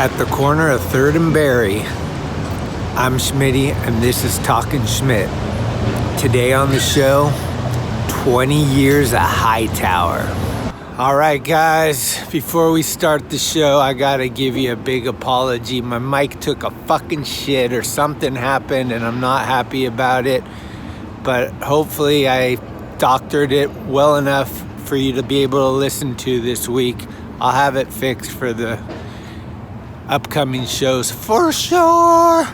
At the corner of 3rd and Berry, I'm Schmitty, and this is Talkin Schmit. Today on the show, 20 years at Hightower. All right, guys, before we start the show, I gotta give you a big apology. My mic took a fucking shit or something happened, and I'm not happy about it. But hopefully I doctored it well enough for you to be able to listen to this week. I'll have it fixed for the upcoming shows for sure.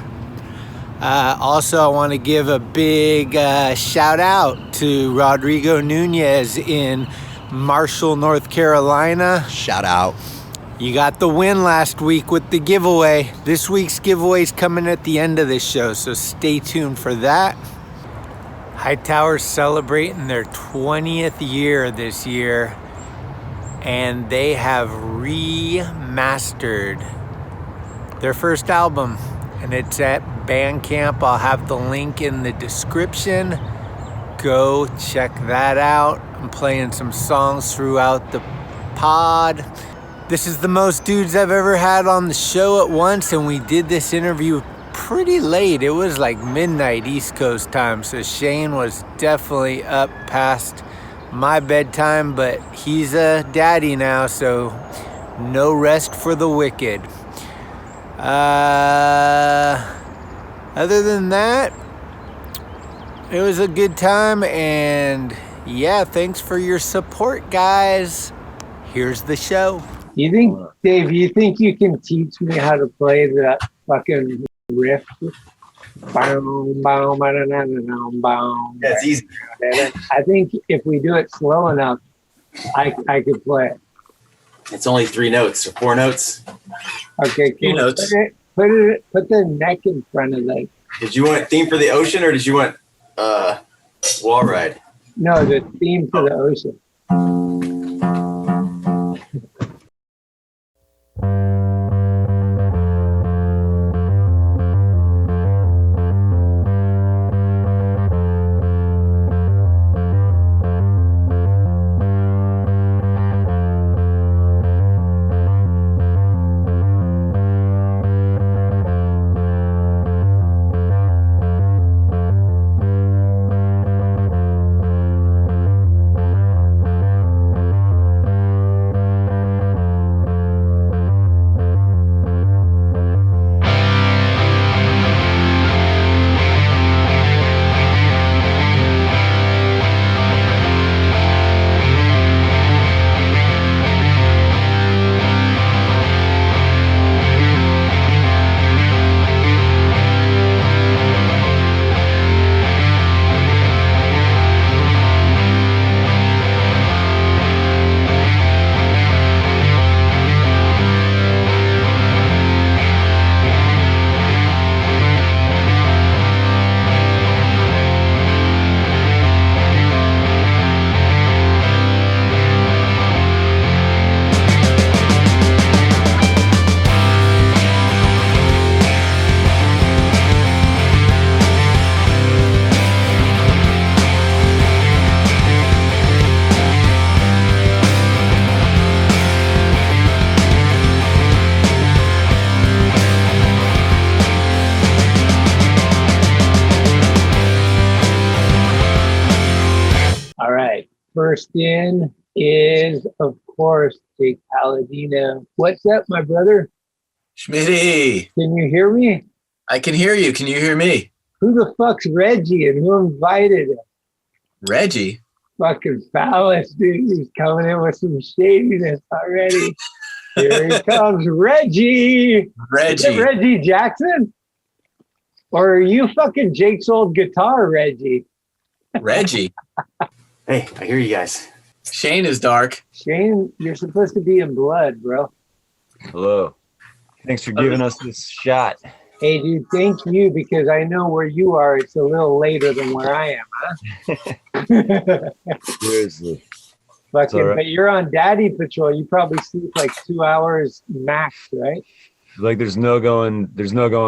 Also, I want to give a big shout out to Rodrigo Nunez in Marshall, North Carolina. Shout out. You got the win last week with the giveaway. This week's giveaway is coming at the end of this show, so stay tuned for that. Hightower's celebrating their 20th year this year, and they have remastered their first album, and it's at Bandcamp. I'll have the link in the description. Go check that out. I'm playing some songs throughout the pod. This is the most dudes I've ever had on the show at once, and we did this interview pretty late. It was like midnight East Coast time, so Shane was definitely up past my bedtime, but he's a daddy now, so no rest for the wicked. Other than that, it was a good time, and yeah, thanks for your support, guys. Here's the show. You think, Dave, you think you can teach me how to play that fucking riff? Yeah, it's easy. I think if we do it slow enough, I could play it. It's only 3 notes or 4 notes. Okay, cool. 2 notes. Put the neck in front of it. Did you want Theme for the Ocean or did you want Wall Ride? No, the theme for the ocean. First in is, of course, Jake Palladino. What's up, my brother? Schmitty. Can you hear me? I can hear you. Can you hear me? Who the fuck's Reggie and who invited him? Reggie? Fucking Fallis, dude. He's coming in with some shadiness already. Here he comes, Reggie. Reggie. Is it Reggie Jackson? Or are you fucking Jake's old guitar, Reggie? Reggie. Hey, I hear you guys. Shane is dark. Shane, you're supposed to be in blood, bro. Hello. Thanks for giving us this shot. Hey, dude, thank you, because I know where you are. It's a little later than where I am, huh? Seriously. Fucking, right. but you're on daddy patrol. You probably sleep like 2 hours max, right? Like there's no going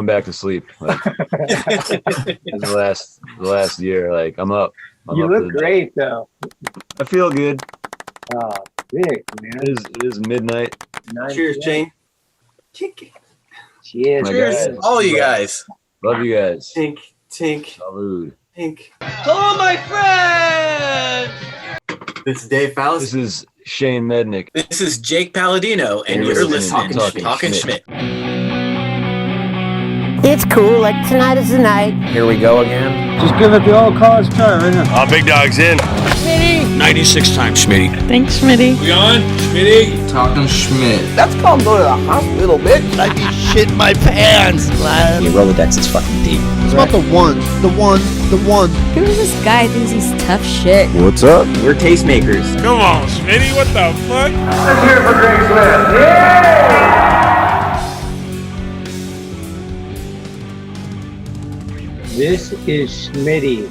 back to sleep. Like the last year, like I'm up. You look great though. I feel good. Oh, sick, man. It is midnight. Cheers, Shane. Cheers. My Cheers, guys. all you guys. Love you guys. Tink, tink, Salud. tink. Hello, my friends! This is Dave Fallis. This is Shane Medanich. This is Jake Palladino, and you're listening to Talkin Schmit. It's cool, like tonight is the night. Here we go again. Just give it the old college try, right now. Big dog's in. 96 times, Schmitty. Thanks, Schmitty. We on? Schmitty? Talkin Schmit. That's called go to the hospital, bitch. I'd be shitting my pants, lad. Your Rolodex is fucking deep. It's about the one. Who is this guy who thinks he's tough shit? What's up? We're tastemakers. Come on, Schmitty, what the fuck? Let's hear it for Greg Smith. Yeah! This is Schmitty,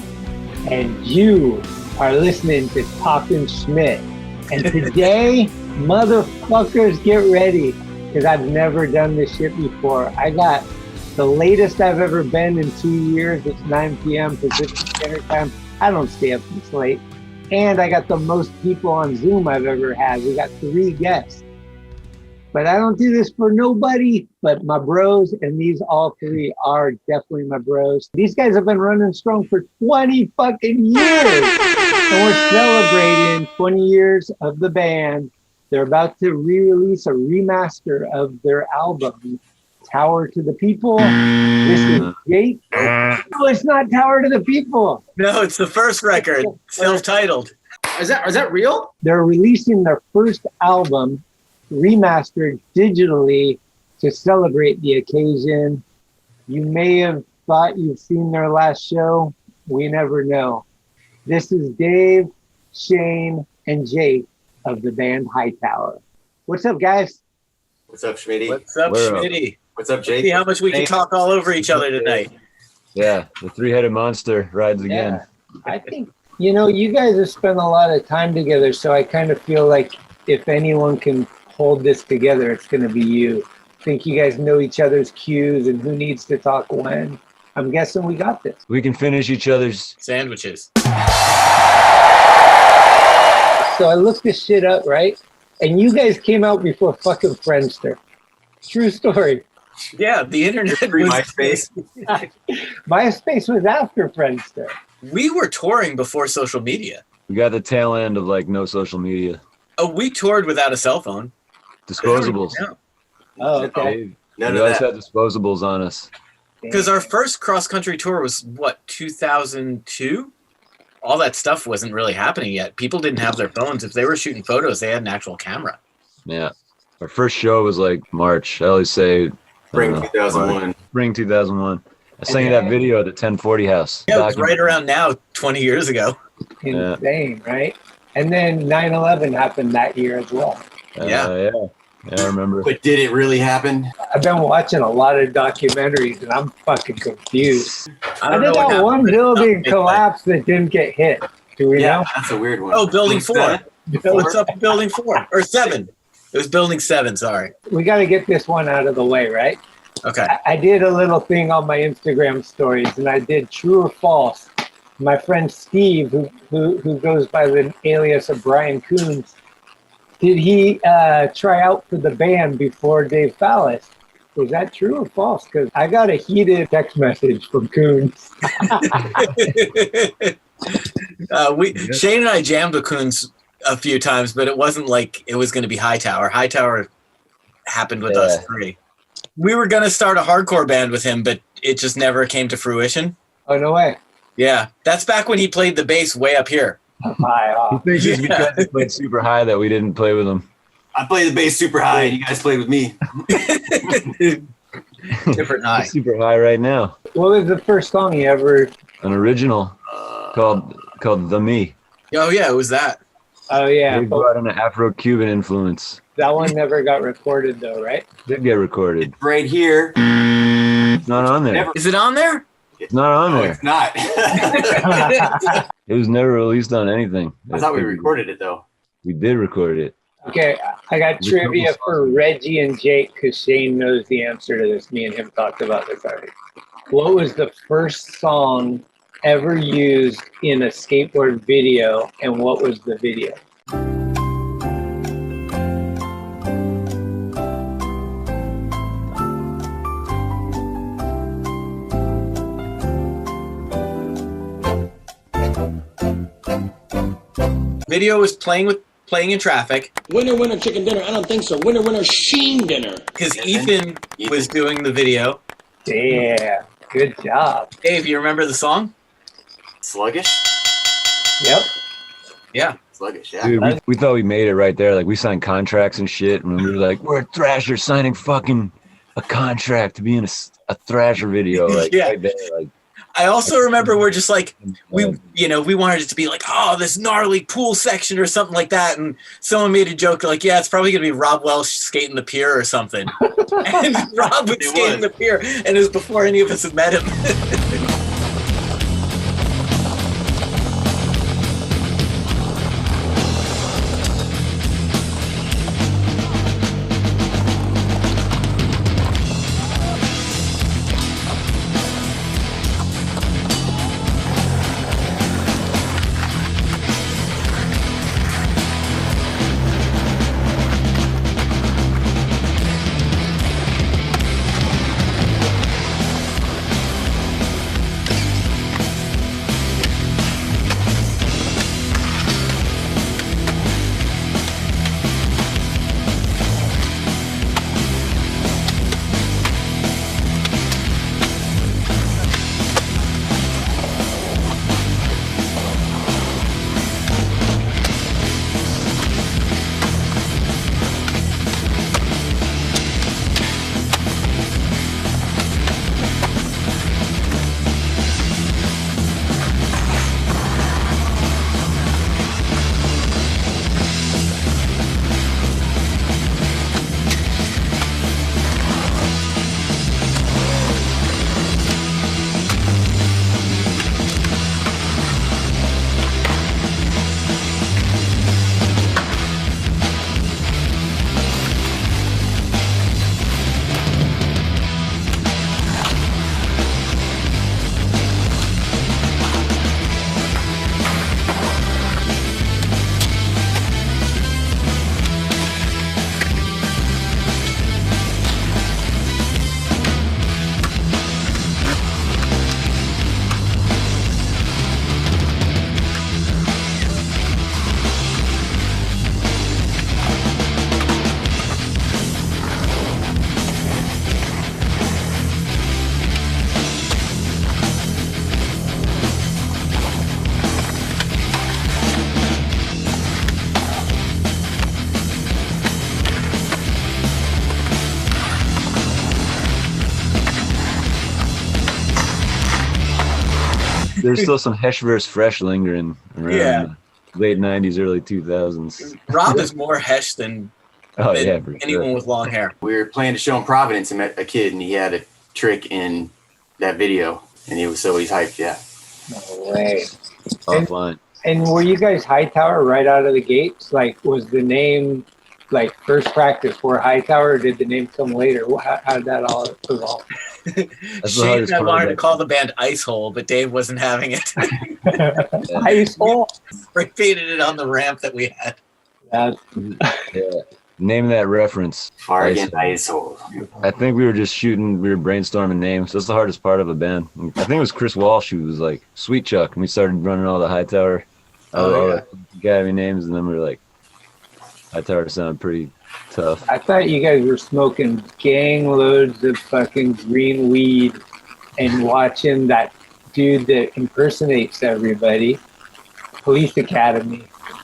and you are listening to Talkin Schmit. And today, motherfuckers, get ready, because I've never done this shit before. I got the latest I've ever been in 2 years. It's 9 p.m. Pacific Standard Time. I don't stay up this late. And I got the most people on Zoom I've ever had. We got 3 guests. But I don't do this for nobody but my bros, and these all 3 are definitely my bros. These guys have been running strong for 20 fucking years. And we're celebrating 20 years of the band. They're about to re-release a remaster of their album, Tower to the People. This is Jake. No, it's not Tower to the People. No, it's the first record, self-titled. Is that real? They're releasing their first album, remastered digitally, to celebrate the occasion. You may have thought you've seen their last show. We never know. This is Dave, Shane, and Jake of the band Hightower. What's up, guys? What's up, Schmitty? What's up, Where up? Schmitty? What's up, Jake? See how much we can talk all over each other tonight. Yeah, the three-headed monster rides again. I think, you guys have spent a lot of time together, so I kind of feel like if anyone can hold this together, it's going to be you. I think you guys know each other's cues and who needs to talk when. I'm guessing we got this. We can finish each other's. Sandwiches. So I looked this shit up, right? And you guys came out before fucking Friendster. True story. Yeah, the internet was... MySpace. MySpace was after Friendster. We were touring before social media. We got the tail end of like no social media. Oh, we toured without a cell phone. Disposables. Oh, okay. Dave, None we of always that. had disposables on us. Because our first cross-country tour was, 2002? All that stuff wasn't really happening yet. People didn't have their phones. If they were shooting photos, they had an actual camera. Yeah. Our first show was like March. I always say Spring 2001. Spring 2001. I sang you that video at the 1040 house. Yeah, it was right around now, 20 years ago. Insane, right? And then 9/11 happened that year as well. Yeah. Yeah, I remember. But did it really happen? I've been watching a lot of documentaries and I'm fucking confused. I I don't know did what that happened, one but building it's collapse that didn't get hit. Do we know? That's a weird one. Oh, Building 4. that? What's up with Building 4? Or 7. It was Building 7, sorry. We got to get this one out of the way, right? Okay. I did a little thing on my Instagram stories and I did true or false. My friend Steve, who goes by the alias of Brian Coons, did he try out for the band before Dave Fallis? Was that true or false? Because I got a heated text message from Coons. Shane and I jammed with Coons a few times, but it wasn't like it was going to be Hightower. Hightower happened with us 3. We were going to start a hardcore band with him, but it just never came to fruition. Oh, no way. Yeah, that's back when he played the bass way up here. Hi, He thinks it's because he played super high that we didn't play with him. I played the bass super high and you guys played with me. Different high. He's super high right now. What was the first song you ever? An original called The Me. Oh, yeah, it was that. Oh, yeah. They brought in an Afro-Cuban influence. That one never got recorded, though, right? Did get recorded. Right here. It's not on there. Never- Is it on there? It's not on No, there. it's not. It was never released on anything. I thought we recorded it, though. We did record it. Okay, I got Which trivia couple for songs? Reggie and Jake because Shane knows the answer to this. Me and him talked about this already. What was the first song ever used in a skateboard video, and what was the video? Video was playing in traffic. Winner, winner, chicken dinner. I don't think so. Winner, winner, sheen dinner. Because Ethan was doing the video. Yeah, good job. Dave, you remember the song? Sluggish? Yep. Yeah. Sluggish, yeah. Dude, we thought we made it right there. Like, we signed contracts and shit, and we were like, we're a Thrasher signing fucking a contract to be in a Thrasher video. Like, Yeah. right there, like, I also remember we're just like, we wanted it to be like, oh, this gnarly pool section or something like that. And someone made a joke like, yeah, it's probably going to be Rob Welsh skating the pier or something. And Rob was skating the pier, and it was before any of us had met him. there's still some Hesh vs. Fresh lingering around the late 90s, early 2000s. Rob is more Hesh than anyone sure. with long hair. We were playing a show in Providence and met a kid, and he had a trick in that video, and he's hyped, yeah. No way. Offline. And were you guys Hightower right out of the gates? Like, was the name, like, first practice for Hightower, or did the name come later? How did that all evolve? Shane and I wanted to call the band Ice Hole, but Dave wasn't having it. Ice Hole? We painted it on the ramp that we had. Yeah. Name that reference. Fargan Ice Hole. I think we were brainstorming names. That's the hardest part of a band. I think it was Chris Walsh who was like, Sweet Chuck, and we started running all the Hightower Gabby names, and then we were like, Hightower sounded pretty tough. I thought you guys were smoking gang loads of fucking green weed and watching that dude that impersonates everybody, Police Academy,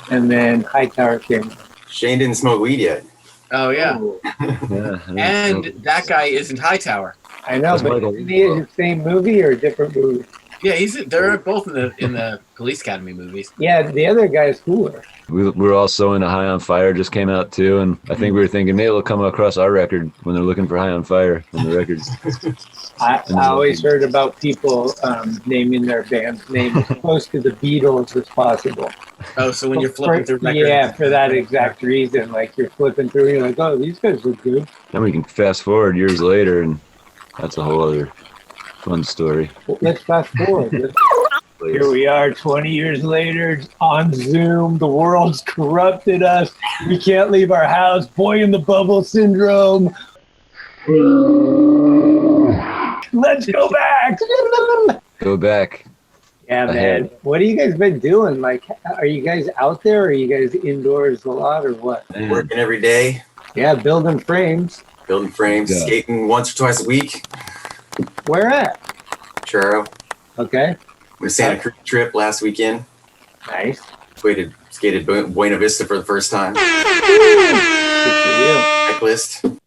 and then Hightower came. Shane didn't smoke weed yet. Oh, yeah. And that guy isn't Hightower. I know, but isn't he in the same movie or a different movie? Yeah, they're both in the Police Academy movies. Yeah, the other guy's cooler. We were also into High on Fire, just came out too, and I think we were thinking maybe it'll come across our record when they're looking for High on Fire in the records. I always heard about people naming their band's name as close to the Beatles as possible. Oh, so when you're flipping through records. Yeah, for that exact reason. Like, you're flipping through, you're like, oh, these guys look good. Then we can fast forward years later, and that's a whole other fun story. Well, let's fast forward. Here we are 20 years later on Zoom. The world's corrupted us. We can't leave our house. Boy in the bubble syndrome. Let's go back. Go back. Yeah, man. ahead. What have you guys been doing? Like, are you guys out there? Or are you guys indoors a lot, or what? Working every day, Yeah, building frames. building frames, Yeah. skating once or twice a week. Where at? Churro. Okay, Went to Santa Cruz trip last weekend. nice. Skated Buena Vista for the first time. Good for you. Checklist.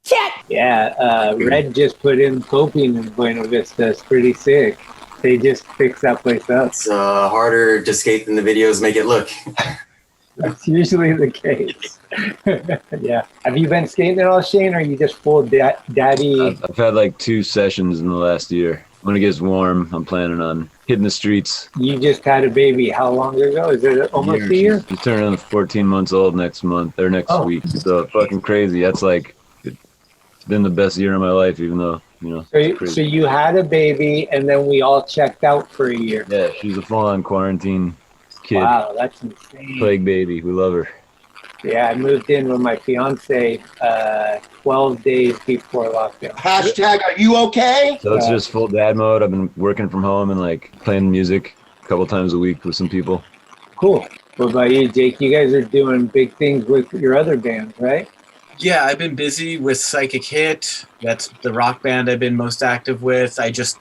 Yeah, Red just put in coping in Buena Vista. It's pretty sick. They just fixed that place up. It's harder to skate than the videos make it look. That's usually the case. Yeah. Have you been skating at all, Shane, or are you just full daddy? I've had like 2 sessions in the last year. When it gets warm, I'm planning on hitting the streets. You just had a baby. How long ago? Is it almost a year? She's turning 14 months old next month or next week. So fucking crazy. That's like, it's been the best year of my life, even though, you know. So you had a baby, and then we all checked out for a year. Yeah, she's a full-on quarantine kid. Wow, that's insane. Plague baby. We love her. Yeah, I moved in with my fiance 12 days before lockdown. Hashtag, are you okay? So it's just full dad mode. I've been working from home and like playing music a couple times a week with some people. Cool. What about you, Jake? You guys are doing big things with your other bands, right? Yeah, I've been busy with Psychic Hit. That's the rock band I've been most active with. I just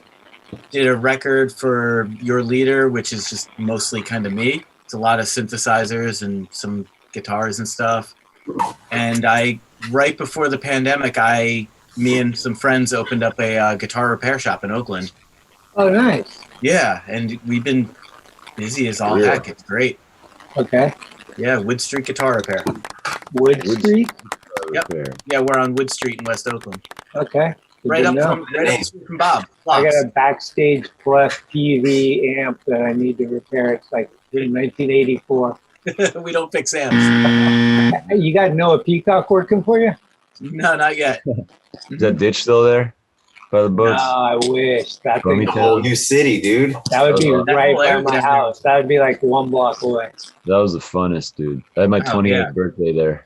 did a record for Your Leader, which is just mostly kind of me. It's a lot of synthesizers and some guitars and stuff. And right before the pandemic, me and some friends opened up a guitar repair shop in Oakland. Oh, nice. Yeah, and we've been busy as all heck. It's great. Okay. Yeah, Wood Street Guitar Repair. Wood Street? Yep. Yeah, we're on Wood Street in West Oakland. Okay. Right up the street from Bob. I got a Backstage Plus TV amp that I need to repair. It's like in 1984. We don't fix amps. You got Noah Peacock working for you? No, not yet. Is that ditch still there by the boats? No, I wish. That Throw me thing, The whole new city, dude. that would be That right whole by area my down house. That would be like 1 block away. That was the funnest, dude. I had my 28th yeah. birthday there.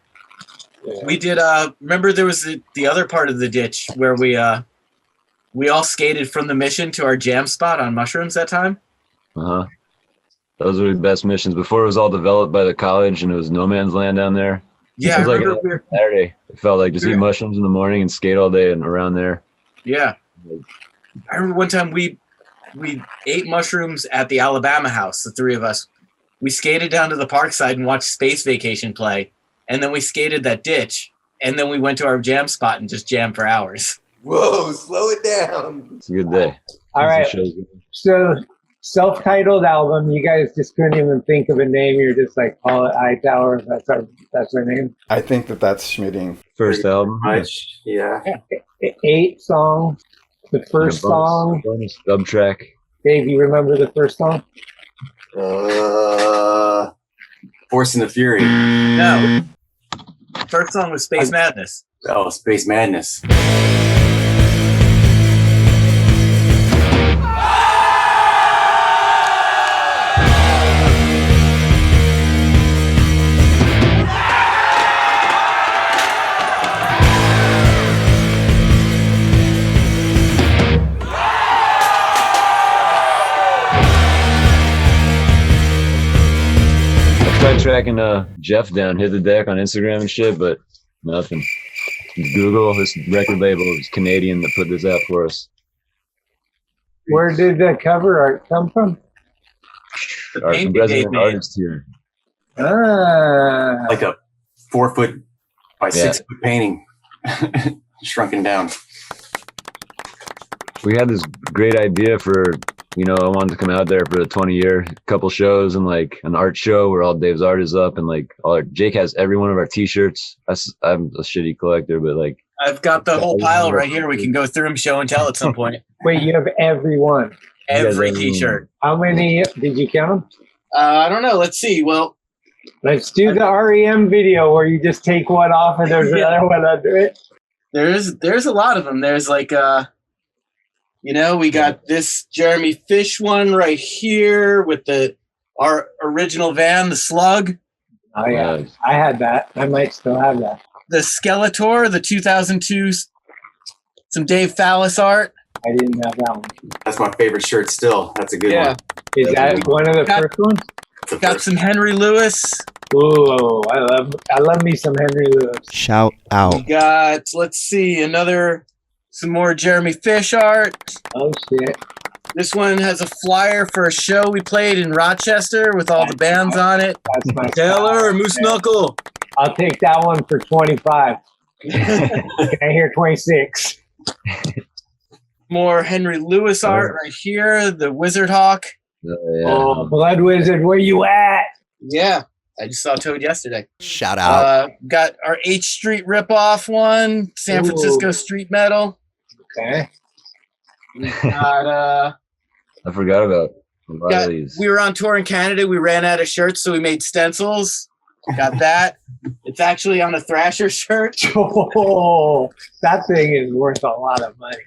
Yeah. We did. Remember, there was the other part of the ditch where we all skated from the Mission to our jam spot on Mushrooms that time. Uh-huh. Those were the best missions. Before it was all developed by the college and it was no man's land down there. Yeah, It was I like remember. Saturday. It felt like just eat mushrooms in the morning and skate all day and around there. Yeah, I remember one time we ate mushrooms at the Alabama house. The 3 of us. We skated down to the park side and watched Space Vacation play, and then we skated that ditch, and then we went to our jam spot and just jammed for hours. Whoa, slow it down. It's a good day. All right. So, self-titled album. You guys just couldn't even think of a name. You're just like, call it Hightower. That's our name. I think that's Schmitting. First album. Much, yeah. 8 songs. The first song. Bonus dub track. Dave, you remember the first song? Forcing the Fury. No, first song was Space Madness. Oh, Space Madness. Tried tracking Jeff down, hit the deck on Instagram and shit, but nothing. Google, this record label is Canadian that put this out for us. Where did the cover art come from? Our resident artist here. Ah. Like a 4 foot by 6 foot painting. Shrunken down. We had this great idea for, I wanted to come out there for a 20-year couple shows and like an art show where all Dave's art is up and like Jake has every one of our t-shirts. I'm a shitty collector, but like I've got the whole pile right here. We can go through them, show and tell at some point. Wait, you have every one? Every t-shirt. How many did you count? I don't know. Let's see. Well, let's do the REM video where you just take one off and there's another one under it. There's a lot of them. There's like we got this Jeremy Fish one right here with our original van, the Slug. Oh yeah, I had that. I might still have that. The Skeletor, the 2002, some Dave Fallis art. I didn't have that one. That's my favorite shirt still. That's a good one. Is that one of the first ones? Got some Henry Lewis. Ooh, I love me some Henry Lewis. Shout out. We got, let's see, some more Jeremy Fish art. Oh shit. This one has a flyer for a show we played in Rochester with all the bands on it. That's my Taylor, Moose Knuckle. I'll take that one for 25. Can I hear 26? More Henry Lewis art right here. The Wizard Hawk. Oh, Blood Wizard, where you at? Yeah, I just saw Toad yesterday. Shout out. Got our H Street ripoff one. San Francisco Street Metal. Okay. We got I forgot about a lot of these. We were on tour in Canada. We ran out of shirts, so we made stencils. Got that. It's actually on a Thrasher shirt. Oh, that thing is worth a lot of money.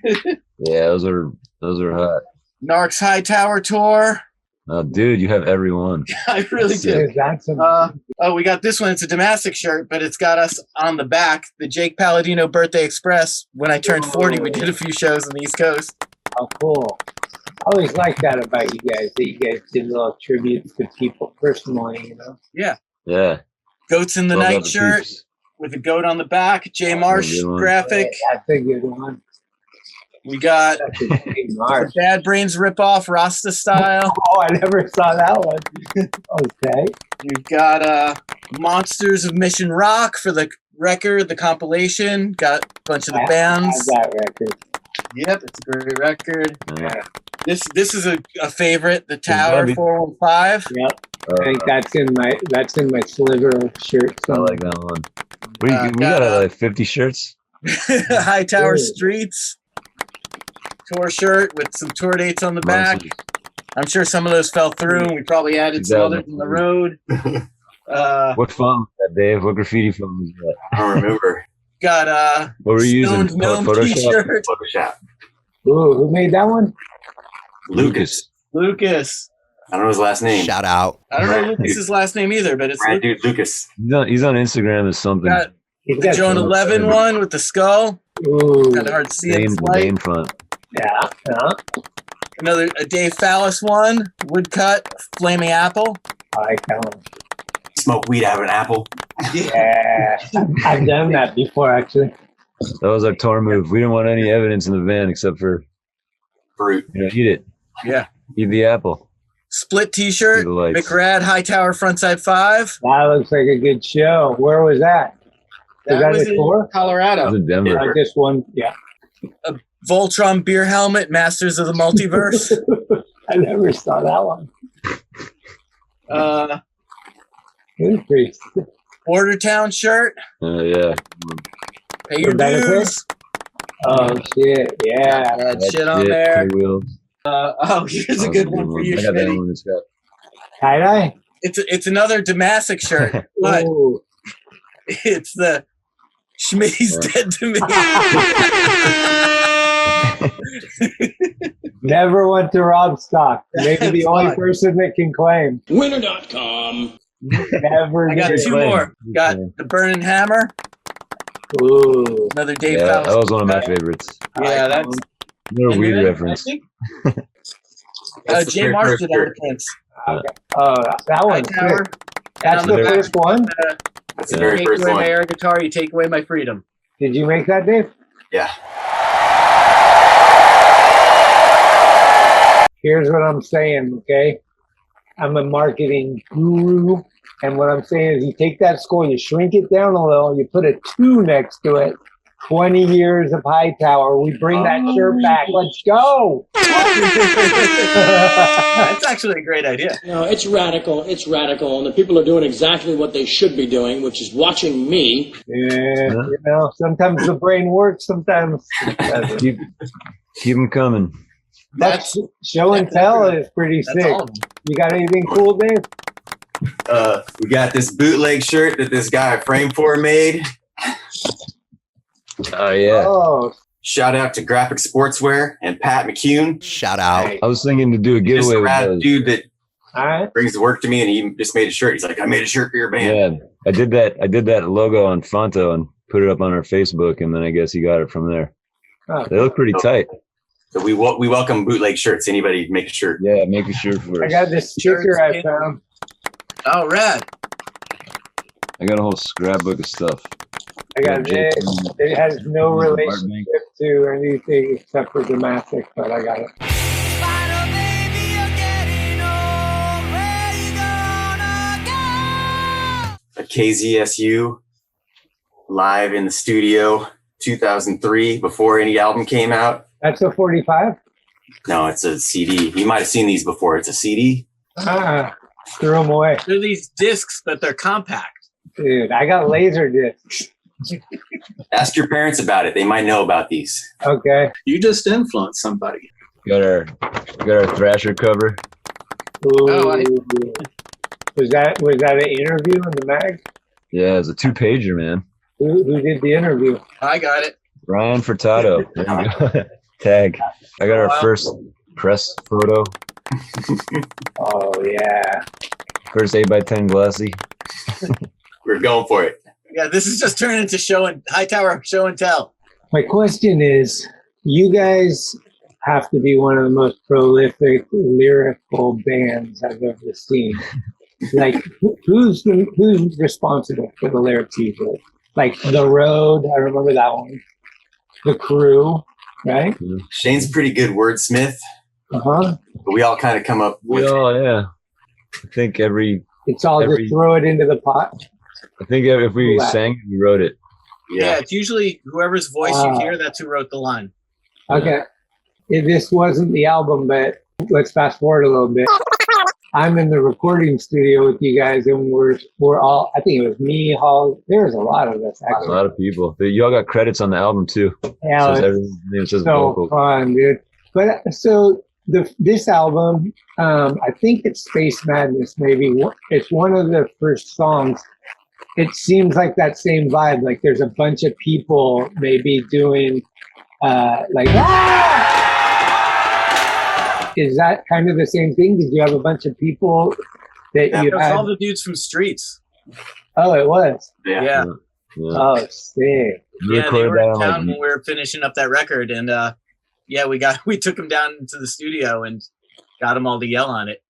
Yeah, those are hot. Narc's Hightower tour. Oh, dude, you have every one. I really do. That's We got this one. It's a Damascus shirt, but it's got us on the back. The Jake Palladino Birthday Express. When I turned 40, we did a few shows on the East Coast. Oh, cool. I always like that about you guys, that you guys did little tributes to people personally, you know? Yeah. Yeah. Goats in the Love Night the shirt peeps. with a goat on the back. Jay Marsh graphic. Yeah, that's a good one. We got Marsh. Bad Brains ripoff, Rasta style. Oh, I never saw that one. Okay. We've got Monsters of Mission Rock for the record, the compilation. Got a bunch of the bands. I have that record. Yep, it's a great record. Yeah. This is a favorite, the Tower 415. Yep. I think that's in my sliver shirt. I like that one. We got like 50 shirts. Hightower Streets tour shirt with some tour dates on the back. I'm sure some of those fell through, and we probably added some others on the road. What font was that, Dave? What graffiti font was that? I don't remember. Got what were you Stoned using? Gnome Photoshop? t-shirt. Photoshop. Ooh, who made that one? Lucas. I don't know his last name. Shout out. I don't know Lucas's last name either, but it's Dude, Lucas. He's on Instagram as something. Got the Joan 11 one with the skull. Ooh. Kind of hard to see in this The light. Bane font. Yeah. A Dave Fallis one, woodcut, flaming apple. I like that one. Smoke weed out of an apple. Yeah. I've done that before, actually. That was our tour move. We didn't want any evidence in the van except for fruit. Eat it. Yeah. Eat the apple. Split t-shirt, McRad Hightower Frontside 5. That looks like a good show. Where was that? That was in tour? Colorado. It was in Denver. Just one, yeah. A Voltron beer helmet, Masters of the Multiverse. I never saw that one. It was pretty. Bordertown shirt. Yeah. Pay your dues. Oh shit! Yeah, that shit on there. Wheels. Here's a good one for you, I got that Schmitty. one. It's got tie-dye. It's another Damascus shirt, but it's the Schmitty's dead to me. Never went to Robstock. Maybe That's the only fine. person that can claim. Winner.com. Never. I got did. two more. Got the Burning Hammer. Ooh. Another Dave yeah, Fallis. that was one of my favorites. Yeah, that's Another weird then, reference. I think, Jay Marsh did all the prints. That one. Hightower. That's the first one. That's the very Take first away one. my air guitar, you take away my freedom. Did you make that, Dave? Yeah. Here's what I'm saying, okay? I'm a marketing guru, and what I'm saying is you take that score, you shrink it down a little, you put a 2 next to it. 20 years of Hightower. We bring that shirt back. Let's go. That's actually a great idea. No, it's radical, and the people are doing exactly what they should be doing, which is watching me. Yeah, you know, sometimes the brain works, sometimes it doesn't. Keep them coming. That's show and tell is pretty sick. all. You got anything cool, Dave? We got this bootleg shirt that this guy Frame 4 made. Oh, yeah. Oh, Shout out to Graphic Sportswear and Pat McCune. Shout out. I was thinking to do a Just giveaway a with rad those. dude that all right. brings the work to me, and he just made a shirt. He's like, I made a shirt for your band. Yeah, I did that logo on Fonto and put it up on our Facebook, and then I guess he got it from there. Oh, They look pretty tight. So we welcome bootleg shirts. Anybody make a shirt? Yeah, make a shirt for us. I got this sticker I found. Oh, rad. I got a whole scrapbook of stuff. I got this. It has no relationship to anything except for Domestic, but I got it. A KZSU live in the studio, 2003, before any album came out. That's a 45? No, it's a CD. You might have seen these before. It's a CD. Threw them away. They're these discs, but they're compact. Dude, I got laser discs. Ask your parents about it. They might know about these. Okay. You just influenced somebody. Got our Thrasher cover. Ooh. Oh, Was that an interview in the mag? Yeah, it's a 2-pager, man. Who did the interview? I got it. Ryan Furtado. There you go. Tag. I got our first press photo. Oh yeah. First 8x10 glossy. We're going for it. Yeah, this is just turning into Hightower show and tell. My question is, you guys have to be one of the most prolific lyrical bands I've ever seen. Like, who's responsible for the lyrics usually? Like The Road, I remember that one. The Crew, right? Shane's a pretty good wordsmith. Uh-huh. But we all kind of come up with yeah. I think it's all just throw it into the pot. I think if we sang, we wrote it. Yeah, it's usually whoever's voice you hear, that's who wrote the line. Okay. This wasn't the album, but let's fast forward a little bit. I'm in the recording studio with you guys, and we're all, I think it was me, Hall. There was a lot of us, actually. A lot of people. You all got credits on the album, too. Yeah, it says so vocal. fun, dude. But so this album, I think it's Space Madness, maybe. It's one of the first songs. It seems like that same vibe. Like there's a bunch of people maybe doing Is that kind of the same thing? Did you have a bunch of people that you It was had? all the dudes from Streets. Oh, it was? Yeah. Oh, sick. Yeah, they were in town when we were finishing up that record, and we took them down to the studio and got them all to yell on it.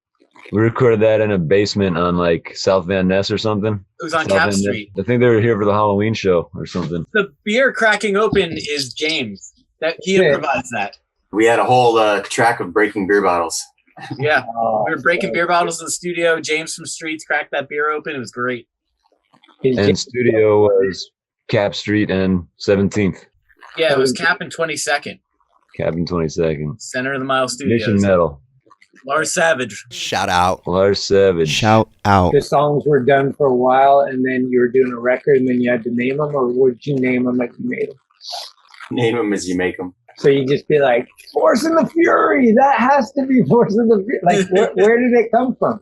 We recorded that in a basement on like South Van Ness or something. It was on South Cap Van Ness. Street. I think they were here for the Halloween show or something. The beer cracking open is James. That he improvised that. We had a whole track of breaking beer bottles. Yeah, we were breaking beer bottles in the studio. James from Streets cracked that beer open. It was great. And studio was Cap Street and 17th. Yeah, it was Cap and 22nd. Cap and 22nd. Center of the Mile Studios. Mission Metal. Lars Savage. Shout out. Lars Savage. Shout out. The songs were done for a while, and then you were doing a record, and then you had to name them, or would you name them like you made them? Name them as you make them. So you just be like, Force and the Fury. That has to be Force and the Fury. Like, where did it come from?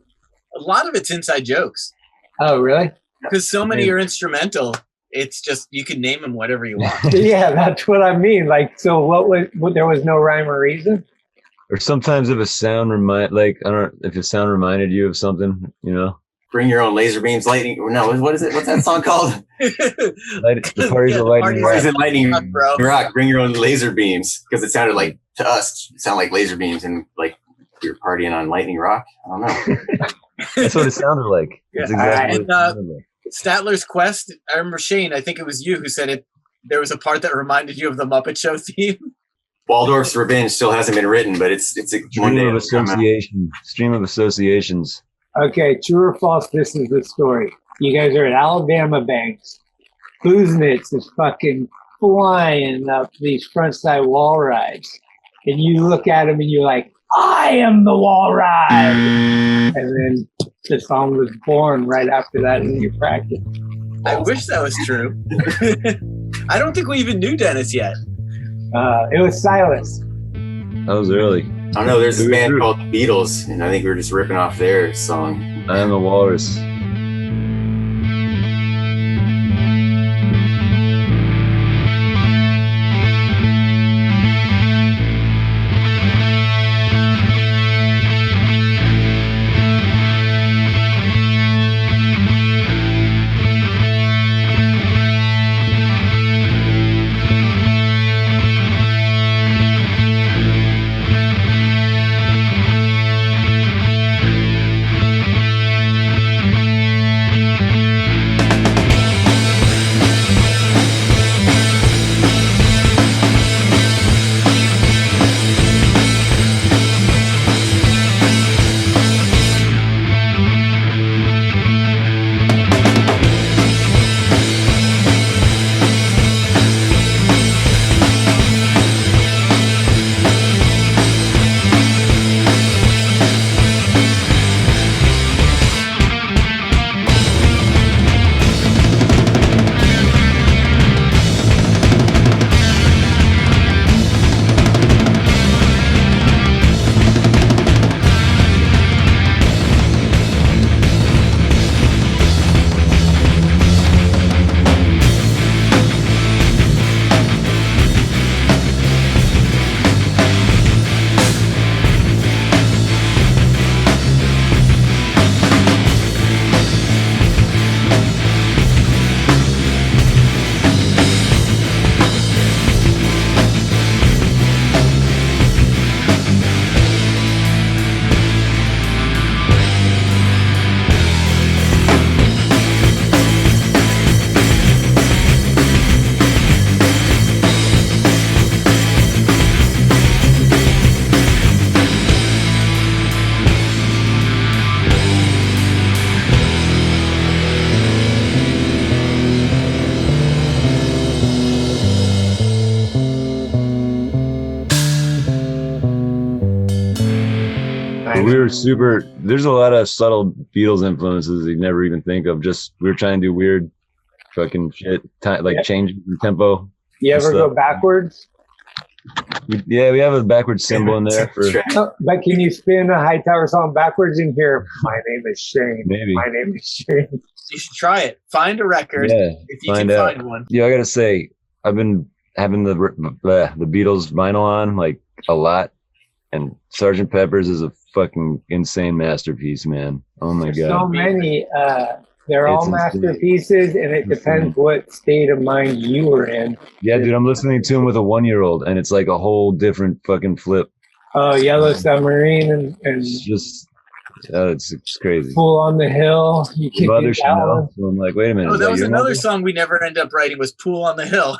A lot of it's inside jokes. Oh, really? Because so many are instrumental. It's just, you can name them whatever you want. Yeah, that's what I mean. Like, so there was no rhyme or reason? Or sometimes if a sound if a sound reminded you of something, you know. Bring your own laser beams, lightning. No, what is it? What's that song called? The Party's a Lightning Rock. Party's a Lightning Rock. Bring your own laser beams, because it sounded like, to us, it sounded like laser beams, and like we were partying on Lightning Rock. I don't know. That's what it sounded like. Yeah. That's exactly And what it sounded like. Statler's Quest. I remember Shane. I think it was you who said it. There was a part that reminded you of the Muppet Show theme. Waldorf's Revenge still hasn't been written, but it's a one day Stream of associations. Okay, true or false, this is the story. You guys are at Alabama Banks. Kuznets is fucking flying up these frontside wall rides. And you look at him and you're like, I am the wall ride. And then the song was born right after that in your practice. I wish that was true. I don't think we even knew Dennis yet. It was Silas. That was early. I don't know. There's this band called the Beatles, and I think we were just ripping off their song. I am a walrus. we were super. There's a lot of subtle Beatles influences you never even think of. Just we were trying to do weird, fucking shit, changes in tempo. You ever go backwards? We have a backwards symbol in there for. But can you spin a Hightower song backwards in here? My name is Shane. Maybe. My name is Shane. You should try it. Find a record if you can find one. Yeah, I gotta say, I've been having the Beatles vinyl on like a lot, and Sgt. Pepper's is a fucking insane masterpiece, man. Oh my god. So many. They're all masterpieces, and it depends what state of mind you were in. Yeah, dude, I'm listening to him with a 1-year-old, and it's like a whole different fucking flip. Oh, Yellow Submarine and it's just. It's crazy. Fool on the Hill. You can do that one. So I'm like, wait a minute. Oh, that was another song we never ended up writing. Was "Pool on the Hill."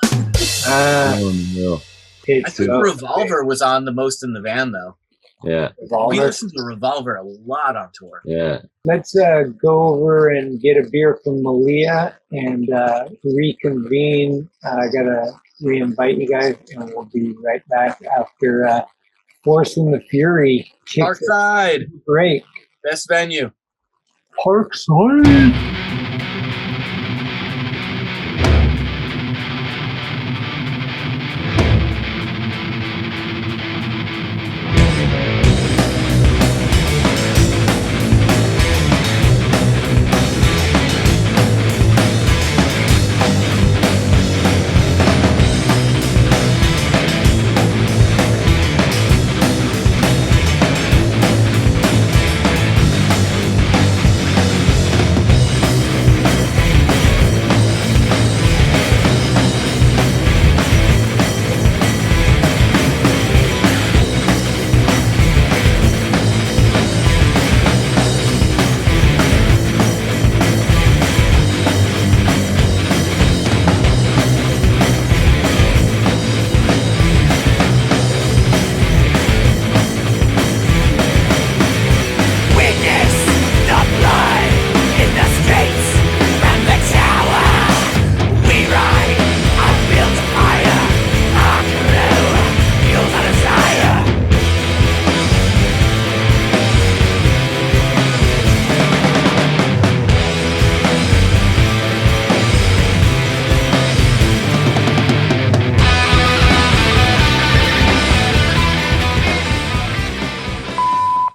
No. I think Revolver was on the most in the van, though. Yeah. We listened to Revolver a lot on tour. Yeah. Let's go over and get a beer from Malia and reconvene. I gotta re-invite you guys, and we'll be right back after Force and the Fury. Parkside. Break. Best venue. Parkside.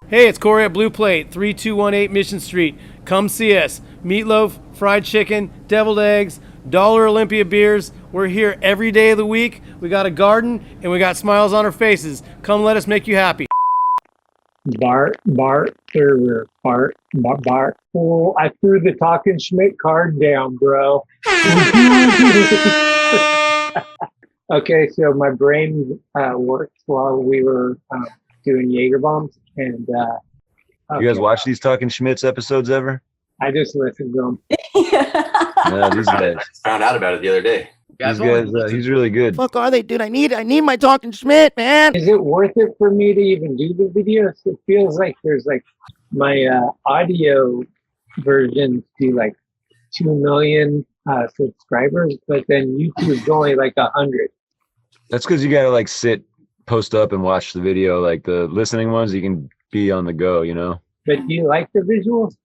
Hey, it's Corey at Blue Plate, 3218 Mission Street. Come see us. Meatloaf, fried chicken, deviled eggs, Dollar Olympia beers. We're here every day of the week. We got a garden, and we got smiles on our faces. Come let us make you happy. Bart. Oh, I threw the Talkin Schmit card down, bro. Okay, so my brain worked while we were doing Jaeger bombs, and you guys watch these Talkin Schmit's episodes ever? I just listened to them. Yeah, these guys. I just found out about it the other day. These guys, he's really good. Fuck are they, dude? I need my Talkin Schmit, man. Is it worth it for me to even do the videos? It feels like there's like my audio versions do like 2 million subscribers, but then YouTube's only like 100. That's because you gotta like post up and watch the video. Like the listening ones, you can be on the go, you know. But do you like the visuals?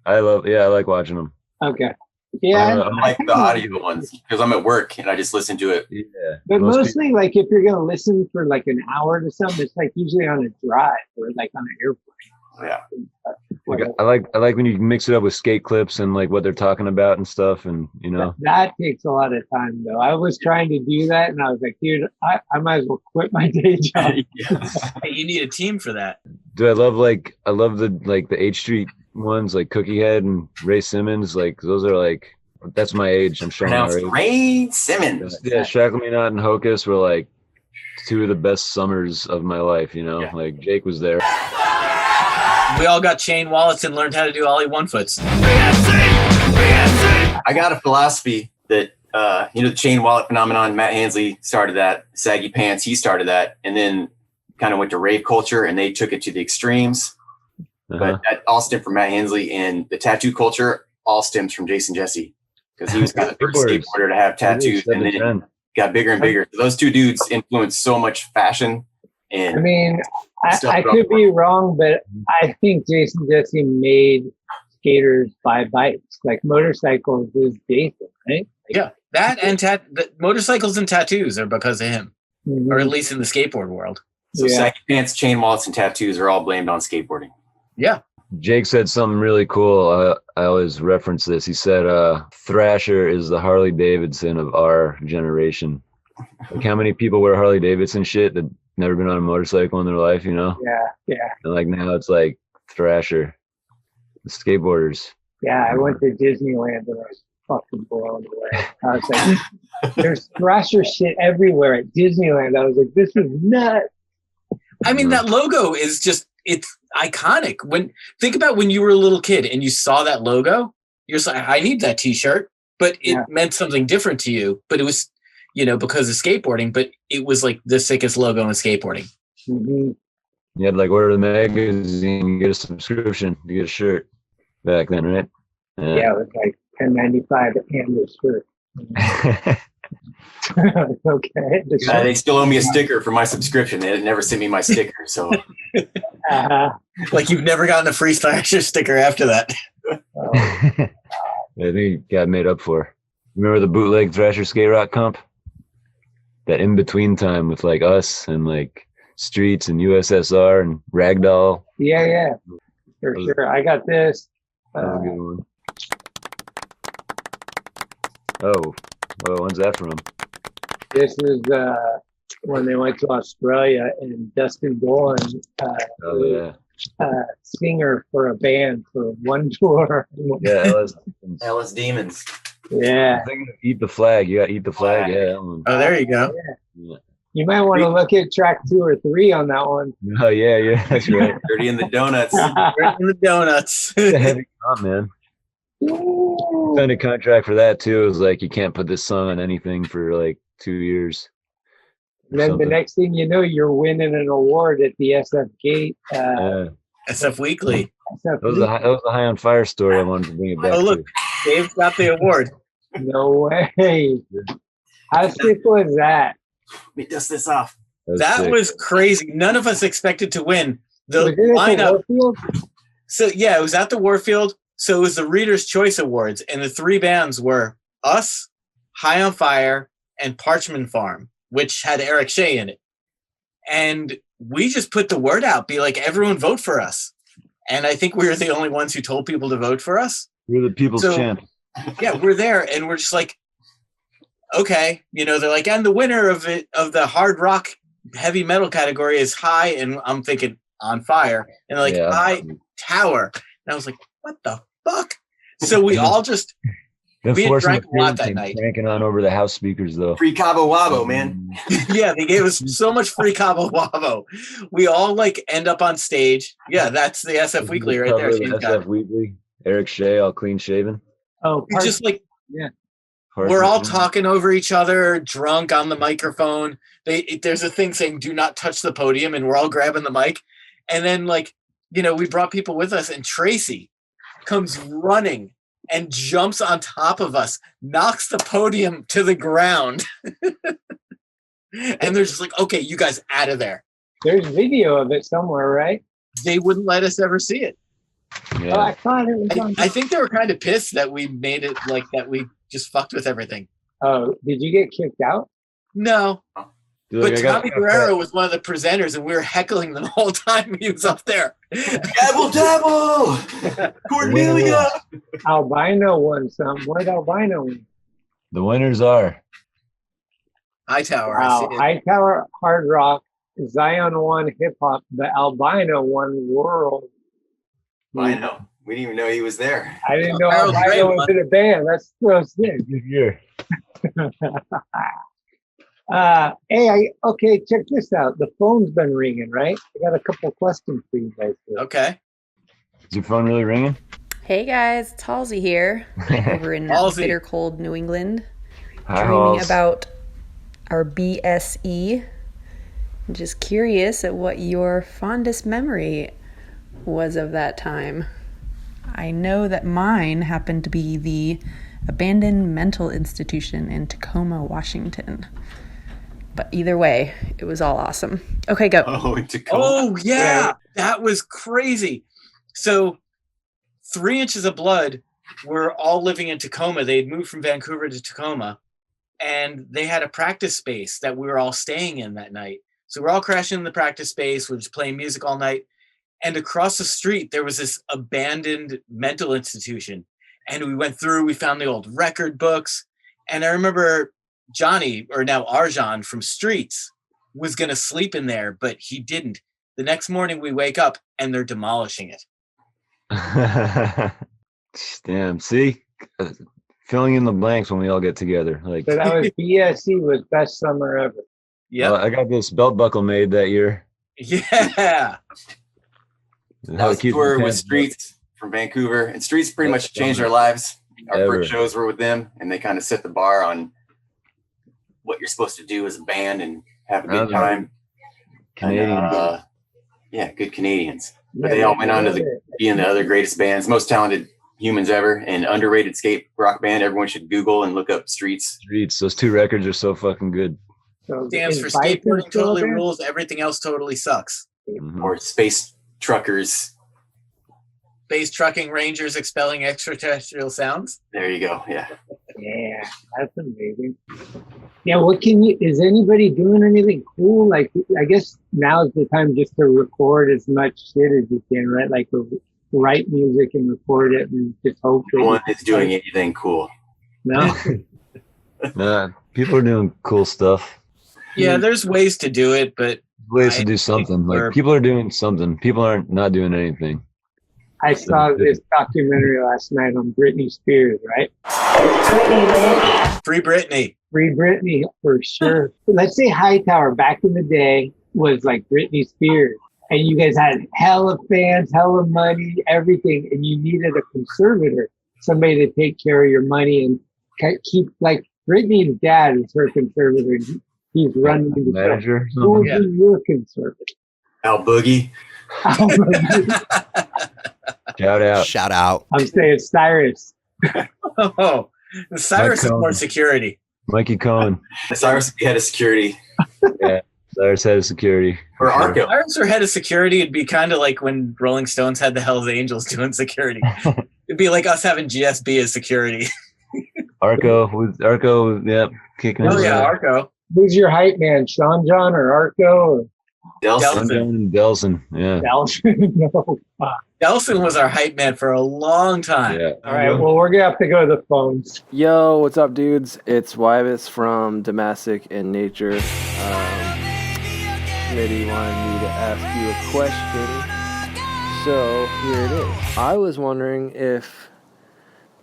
I like watching them. Okay. Yeah, I like the audio ones because I'm at work and I just listen to it. Yeah, but mostly like if you're gonna listen for like an hour to something, it's like usually on a drive or like on an airplane. Yeah. Like, I like when you mix it up with skate clips and like what they're talking about and stuff, and you know that takes a lot of time though. I was trying to do that and I was like, dude, I might as well quit my day job. Hey, you need a team for that. Dude, I love the H Street ones, like Cookie Head and Ray Simmons. Like those are like, that's my age. I'm showing my age. Ray Simmons. Yeah, Shackle Me Not and Hocus were like 2 of the best summers of my life. You know, like Jake was there. We all got chain wallets and learned how to do Ollie 1-foots. I got a philosophy that, the chain wallet phenomenon, Matt Hansley started that. Saggy Pants, he started that. And then kind of went to rave culture and they took it to the extremes. But that all stemmed from Matt Hansley, and the tattoo culture all stems from Jason Jesse because he was kind of the first skateboarder to have tattoos and then got bigger and bigger. So those two dudes influenced so much fashion And I mean, stuff I it could up. be wrong, but I think Jason Jesse made skaters buy bikes. Like motorcycles is Jason, right? Yeah, that and the motorcycles and tattoos are because of him, or at least in the skateboard world. So saggy pants, chain wallets, and tattoos are all blamed on skateboarding. Yeah. Jake said something really cool. I always reference this. He said, Thrasher is the Harley Davidson of our generation. Like, how many people wear Harley Davidson shit that never been on a motorcycle in their life, you know? Yeah. And like now it's like Thrasher, the skateboarders. Yeah, I went to Disneyland and I was fucking blown away. I was like, there's Thrasher shit everywhere at Disneyland. I was like, this is nuts. I mean, that logo is just, it's iconic. Think about when you were a little kid and you saw that logo, you're just like, I need that t-shirt, but it meant something different to you. But it was, because of skateboarding, but it was like the sickest logo in skateboarding. Mm-hmm. You had to like order the magazine, get a subscription to get a shirt back then, right? Yeah, it was like $10.95 and the shirt. Okay. They still owe me a sticker for my subscription. They never sent me my sticker, so like you've never gotten a free Thrasher sticker after that. I think it got made up for. Remember the bootleg Thrasher skate rock comp? That in between time with like us and like Streets and USSR and Ragdoll. Yeah, for sure. I got this. That was a good one. Oh, when's that from? This is when they went to Australia and Dustin Dolan, singer for a band for one tour. Yeah, LS Demons. Yeah. I'm thinking of Eat the Flag. You got Eat the Flag. Yeah. That one. Oh, there you go. Yeah. You might want to look at track 2 or 3 on that one. Oh yeah, that's right. Dirty in the Donuts. Dirty in the Donuts. It's a heavy comp, man. Signed a contract for that too. It was like you can't put this song on anything for like 2 years. And then the next thing you know, you're winning an award at the SF Gate. SF Weekly. That was a High on Fire story. I wanted to bring it back. Oh look, Dave's got the award. No way. How sick was that? Let me dust this off. That was crazy. None of us expected to win. The Was it at lineup. the Warfield? So yeah, it was at the Warfield. So it was the Reader's Choice Awards, and the 3 bands were us, High on Fire, and Parchment Farm, which had Eric Shea in it. And we just put the word out, be like, everyone vote for us. And I think we were the only ones who told people to vote for us. We're the people's champ. Yeah, we're there, and we're just like, okay, they're like, and the winner of the hard rock heavy metal category is High, and I'm thinking On Fire, and they're like Hightower, and I was like, what the fuck? So we all just we had drank a lot that night, cranking on over the house speakers though. Free Cabo Wabo, man. Yeah, they gave us so much free Cabo Wabo. We all like end up on stage. Yeah, that's the SF Weekly right there. The SF Weekly. Eric Shea, all clean shaven. Oh, just like yeah. We're all talking over each other, drunk on the microphone. There's a thing saying "Do not touch the podium," and we're all grabbing the mic. And then, we brought people with us, and Tracy comes running and jumps on top of us, knocks the podium to the ground, and they're just like, "Okay, you guys out of there." There's video of it somewhere, right? They wouldn't let us ever see it. Yeah. Oh, I thought it was on. I think they were kind of pissed that we made it like that. We just fucked with everything. Oh, did you get kicked out? No. Dude, But Tommy Guerrero was one of the presenters, and we were heckling the whole time he was up there. Dabble! Cornelia! Albino won some. Where'd Albino win? The winners are Hightower. Wow. Hightower Hard Rock, Zion won Hip Hop, but Albino won World. I know. We didn't even know he was there. I didn't know Albino was in a band. That's so sick. here. Okay, check this out. The phone's been ringing, right? I got a couple questions for you guys here. Okay. Is your phone really ringing? Hey guys, it's Halsey here, over in bitter cold New England, dreaming about our BSE. I'm just curious at what your fondest memory was of that time. I know that mine happened to be the abandoned mental institution in Tacoma, Washington. But either way, it was all awesome. Okay, go. Oh, in Tacoma. Oh, yeah. That was crazy. So 3 Inches of Blood were all living in Tacoma. They had moved from Vancouver to Tacoma, and they had a practice space that we were all staying in that night. So we're all crashing in the practice space. We're just playing music all night. And across the street, there was this abandoned mental institution. And we went through, we found the old record books. And I remember Johnny, or now Arjan from S.T.R.E.E.T.S, was going to sleep in there, but he didn't. The next morning we wake up and they're demolishing it. Damn, see? Filling in the blanks when we all get together. Like, So that was BSE was best summer ever. Yeah. I got this belt buckle made that year. Yeah. That was tour with S.T.R.E.E.T from Vancouver. And S.T.R.E.E.T pretty much changed our lives. Our first shows were with them, and they kind of set the bar on what you're supposed to do as a band and have a good time. Canadian. Yeah, good Canadians. But they all went on to being the other greatest bands, most talented humans ever, and underrated skate rock band. Everyone should Google and look up S.T.R.E.E.T. S.T.R.E.E.T. Those 2 records are so fucking good. So Stands for skateboarding totally rules. Everything else totally sucks. Or Space Truckers. Space Trucking Rangers Expelling Extraterrestrial Sounds. There you go. Yeah. Yeah, that's amazing. Yeah, is anybody doing anything cool? Like, I guess now's the time just to record as much shit as you can, right? Like, write music and record it and just hope. No one is doing anything cool. No? Nah, people are doing cool stuff. Yeah, there's ways to do it, but Ways to do something. Like, people are doing something. People aren't not doing anything. I saw this documentary last night on Britney Spears, right? Free Britney. Free Britney, for sure. Let's say Hightower back in the day was like Britney Spears, and you guys had hella fans, hella money, everything, and you needed a conservator, somebody to take care of your money and keep, like, Britney's dad is her conservator. He's running the manager. Who's your conservator? Al Boogie. Shout out. I'm saying Cyrus. Oh, Cyrus is more security. Mikey Cohen. Cyrus would be head of security. Yeah, Cyrus head of security. Or Arco. Cyrus or head of security, it'd be kind of like when Rolling Stones had the Hells Angels doing security. It'd be like us having GSB as security. Arco, yep, kicking. Oh yeah, Arco. Who's your hype man, Sean John or Arco? Or? Delson, yeah. Delson was our hype man for a long time. Yeah. All right, well, we're going to have to go to the phones. Yo, what's up, dudes? It's Weibust from Domestic in Nature. Smitty wanted me to ask you a question. So, here it is. I was wondering if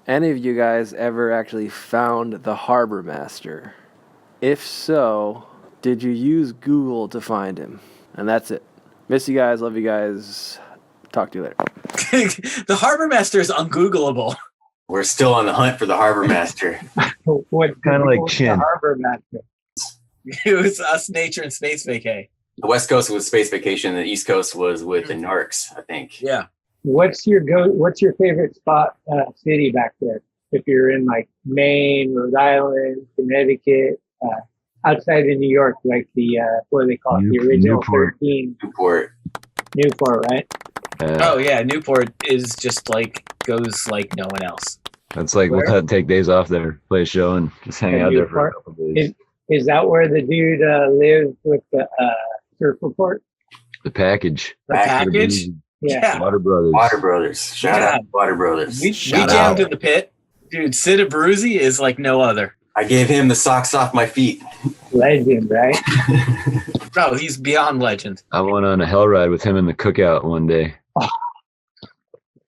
any of you guys ever actually found the Harbor Master. If so, did you use Google to find him? And that's it. Miss you guys. Love you guys. Talk to you later. The Harbor Master is ungoogleable. We're still on the hunt for the Harbor Master. What kind of like Chin? The Harbor Master. It was us, nature, and space vacay. The West Coast was Space Vacation. The East Coast was with the Narcs, I think. Yeah. What's your favorite spot city back there? If you're in like Maine, Rhode Island, Connecticut, outside of New York, like the what do they call it? The original Newport. 13. Newport, right? Oh yeah, Newport is just like goes like no one else. That's like we'll take days off there, play a show, and just hang out there for a couple of days. Is that where the dude lives with the surf report? The package. The package? Yeah. Water Brothers. Shout out Water Brothers. We jammed in the pit. Dude, Sid Abruzzi is like no other. I gave him the socks off my feet. Legend, right? Bro, he's beyond legend. I went on a hell ride with him in the cookout one day.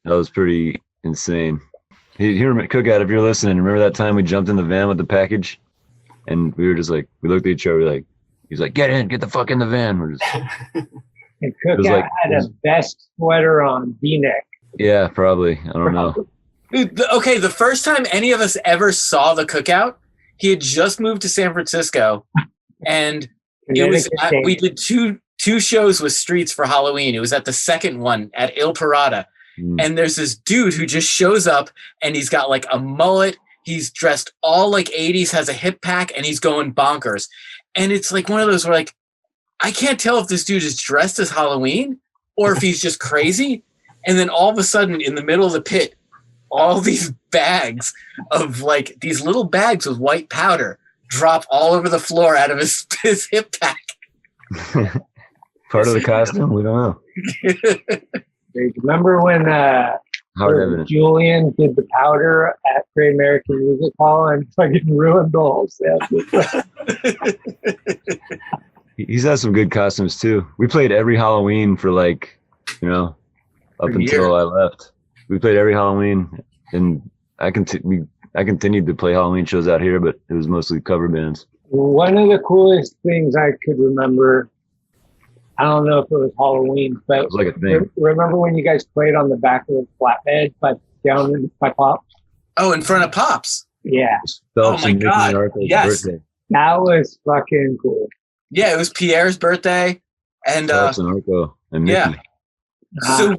That was pretty insane. Here at cookout, if you're listening, remember that time we jumped in the van with the package? And we were just like, we looked at each other like, he's like, get the fuck in the van. We're just, and Cookout had a vest sweater on, V-neck. Yeah, probably. I don't know. Dude, okay, the first time any of us ever saw the cookout, he had just moved to San Francisco, and it was we did two shows with S.T.R.E.E.T.S for Halloween. It was at the second one at Il Parada, and there's this dude who just shows up, and he's got like a mullet. He's dressed all like 80s, has a hip pack, and he's going bonkers. And it's like one of those where like, I can't tell if this dude is dressed as Halloween or if he's just crazy. And then all of a sudden in the middle of the pit, all these bags of like these little bags with white powder drop all over the floor out of his hip pack. Part of the costume? We don't know. Remember when Julian did the powder at Great American Music Hall and fucking ruined the whole set? He's had some good costumes too. We played every Halloween for like, up until I left. We played every Halloween, and I continued to play Halloween shows out here, but it was mostly cover bands. One of the coolest things I could remember, I don't know if it was Halloween, but it was like a thing. Remember when you guys played on the back of the flatbed, but down by Pops? Oh, in front of Pops. Yeah. Oh my God. Yes. Birthday. That was fucking cool. Yeah, it was Pierre's birthday, and Phelps and Arco and Mickey. Yeah. So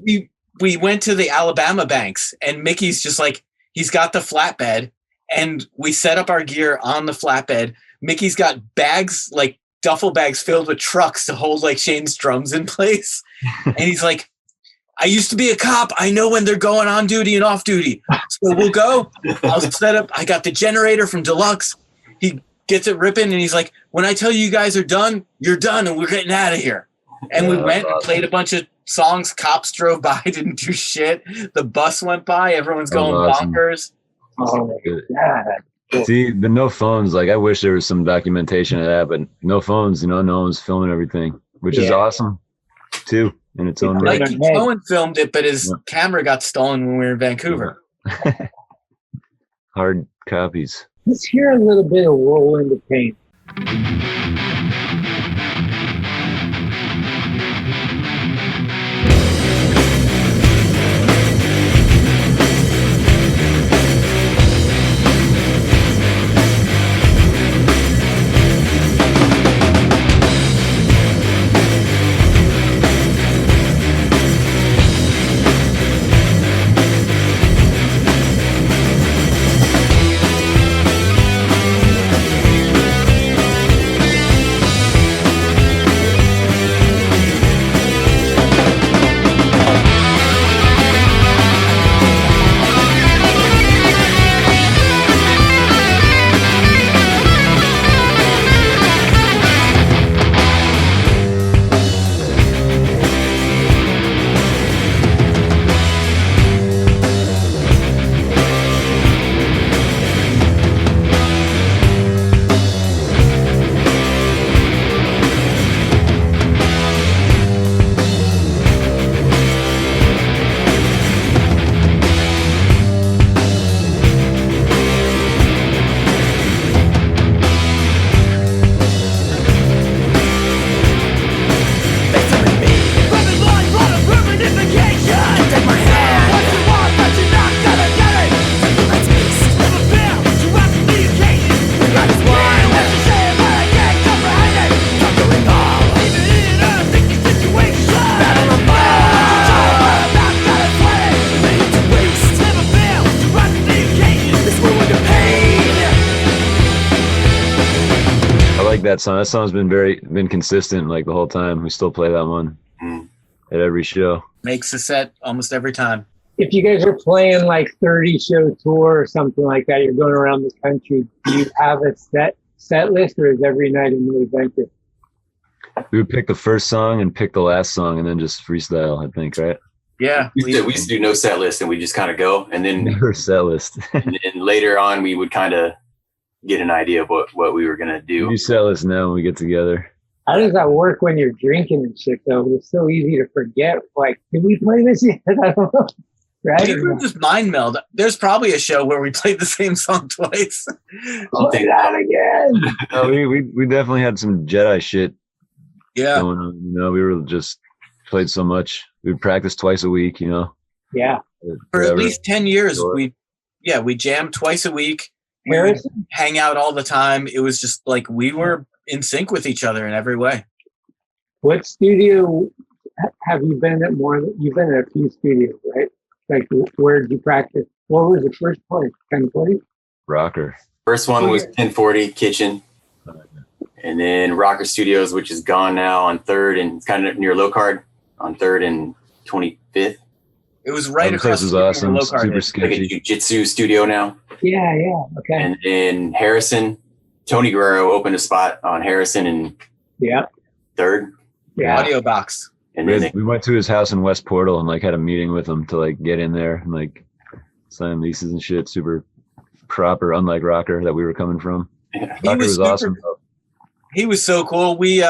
we went to the Alabama banks, and Mickey's just like, he's got the flatbed, and we set up our gear on the flatbed. Mickey's got bags, like duffel bags filled with trucks to hold like Shane's drums in place. And he's like, I used to be a cop. I know when they're going on duty and off duty. So we'll go. I'll set up. I got the generator from Deluxe. He gets it ripping, and he's like, when I tell you guys are done, you're done, and we're getting out of here. And we went and played a bunch of songs. Cops drove by, didn't do shit. The bus went by. Everyone's going bonkers. Oh my God. See, the no phones, like I wish there was some documentation of that, but no phones, no one's filming everything, which is awesome too in its own way. Like Cohen filmed it, but his camera got stolen when we were in Vancouver. Hard copies. Let's hear a little bit of Roll in the Paint. That song's been consistent like the whole time. We still play that one at every show. Makes the set almost every time. If you guys are playing like 30 show tour or something like that, you're going around the country, do you have a set list, or is every night a new adventure? We would pick the first song and pick the last song and then just freestyle, I think, right? Yeah. We used to do no set list, and we just kind of go, and then never set list. And then later on we would kind of get an idea of what we were going to do. You sell us now when we get together. How does that work when you're drinking and shit, though? It's so easy to forget. Like, did we play this yet? I don't know. Right? We were just mind meld. There's probably a show where we played the same song twice. Play that again. No, we definitely had some Jedi shit going on. We were just played so much. We would practice twice a week, Yeah. For at least 10 years, we jammed twice a week. We would hang out all the time. It was just like we were in sync with each other in every way. What studio have you been at more? You've been at a few studios, right? Like, where did you practice? What was the first place? 1040? Rocker. First one was 1040 Kitchen. And then Rocker Studios, which is gone now, on 3rd and it's kind of near Low Card on 3rd and 25th. It was right across the the street street from awesome, super sketchy. Like a jiu-jitsu studio now. Yeah, okay. And in Harrison, Tony Guerrero opened a spot on Harrison and 3rd. Yeah. Audio Box. And then we went to his house in West Portal and like had a meeting with him to like get in there and like sign leases and shit. Super proper, unlike Rocker that we were coming from. Rocker was awesome. He was so cool. We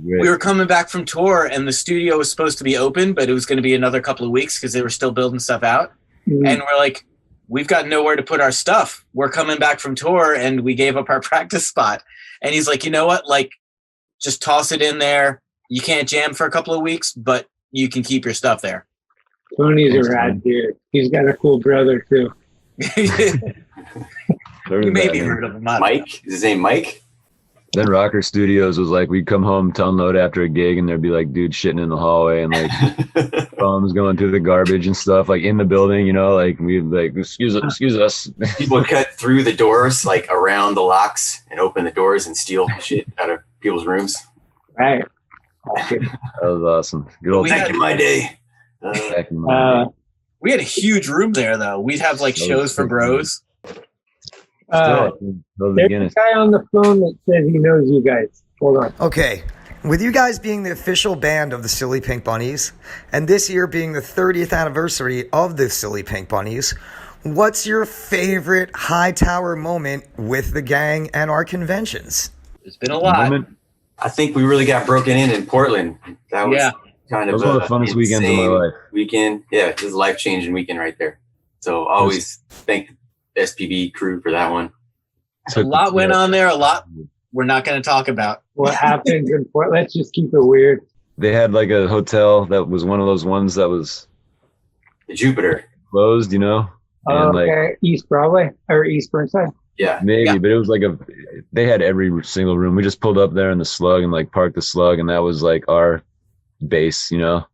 were coming back from tour and the studio was supposed to be open, but it was going to be another couple of weeks because they were still building stuff out. Mm-hmm. And we're like, we've got nowhere to put our stuff. We're coming back from tour and we gave up our practice spot. And he's like, you know what? Like, just toss it in there. You can't jam for a couple of weeks, but you can keep your stuff there. Tony's a rad dude. He's got a cool brother too. You maybe heard of him. Mike? Is his name Mike? Then Rocker Studios was like, we'd come home to unload after a gig and there'd be like dudes shitting in the hallway and like bums going through the garbage and stuff like in the building, you know, like we'd like, excuse us. People would cut through the doors, like around the locks and open the doors and steal shit out of people's rooms. Right. That was awesome. Good old back in my day. We had a huge room there though. We'd have like shows for bros. There's a guy on the phone that says he knows you guys. Hold on. Okay. With you guys being the official band of the Silly Pink Bunnies, and this year being the 30th anniversary of the Silly Pink Bunnies, what's your favorite Hightower moment with the gang and our conventions? There's been a lot. I think we really got broken in Portland. That was kind of one of the funnest weekends of my life. Weekend. Yeah, it was a life-changing weekend right there. So always thank the SPB crew for that one. A lot went on there. A lot we're not going to talk about. What happens in Portland? Let's just keep it weird. They had like a hotel that was one of those ones that was the Jupiter closed, you know? And okay. East Broadway or East Burnside? Yeah. Maybe, but it was like they had every single room. We just pulled up there in the Slug and like parked the Slug, and that was like our base, you know?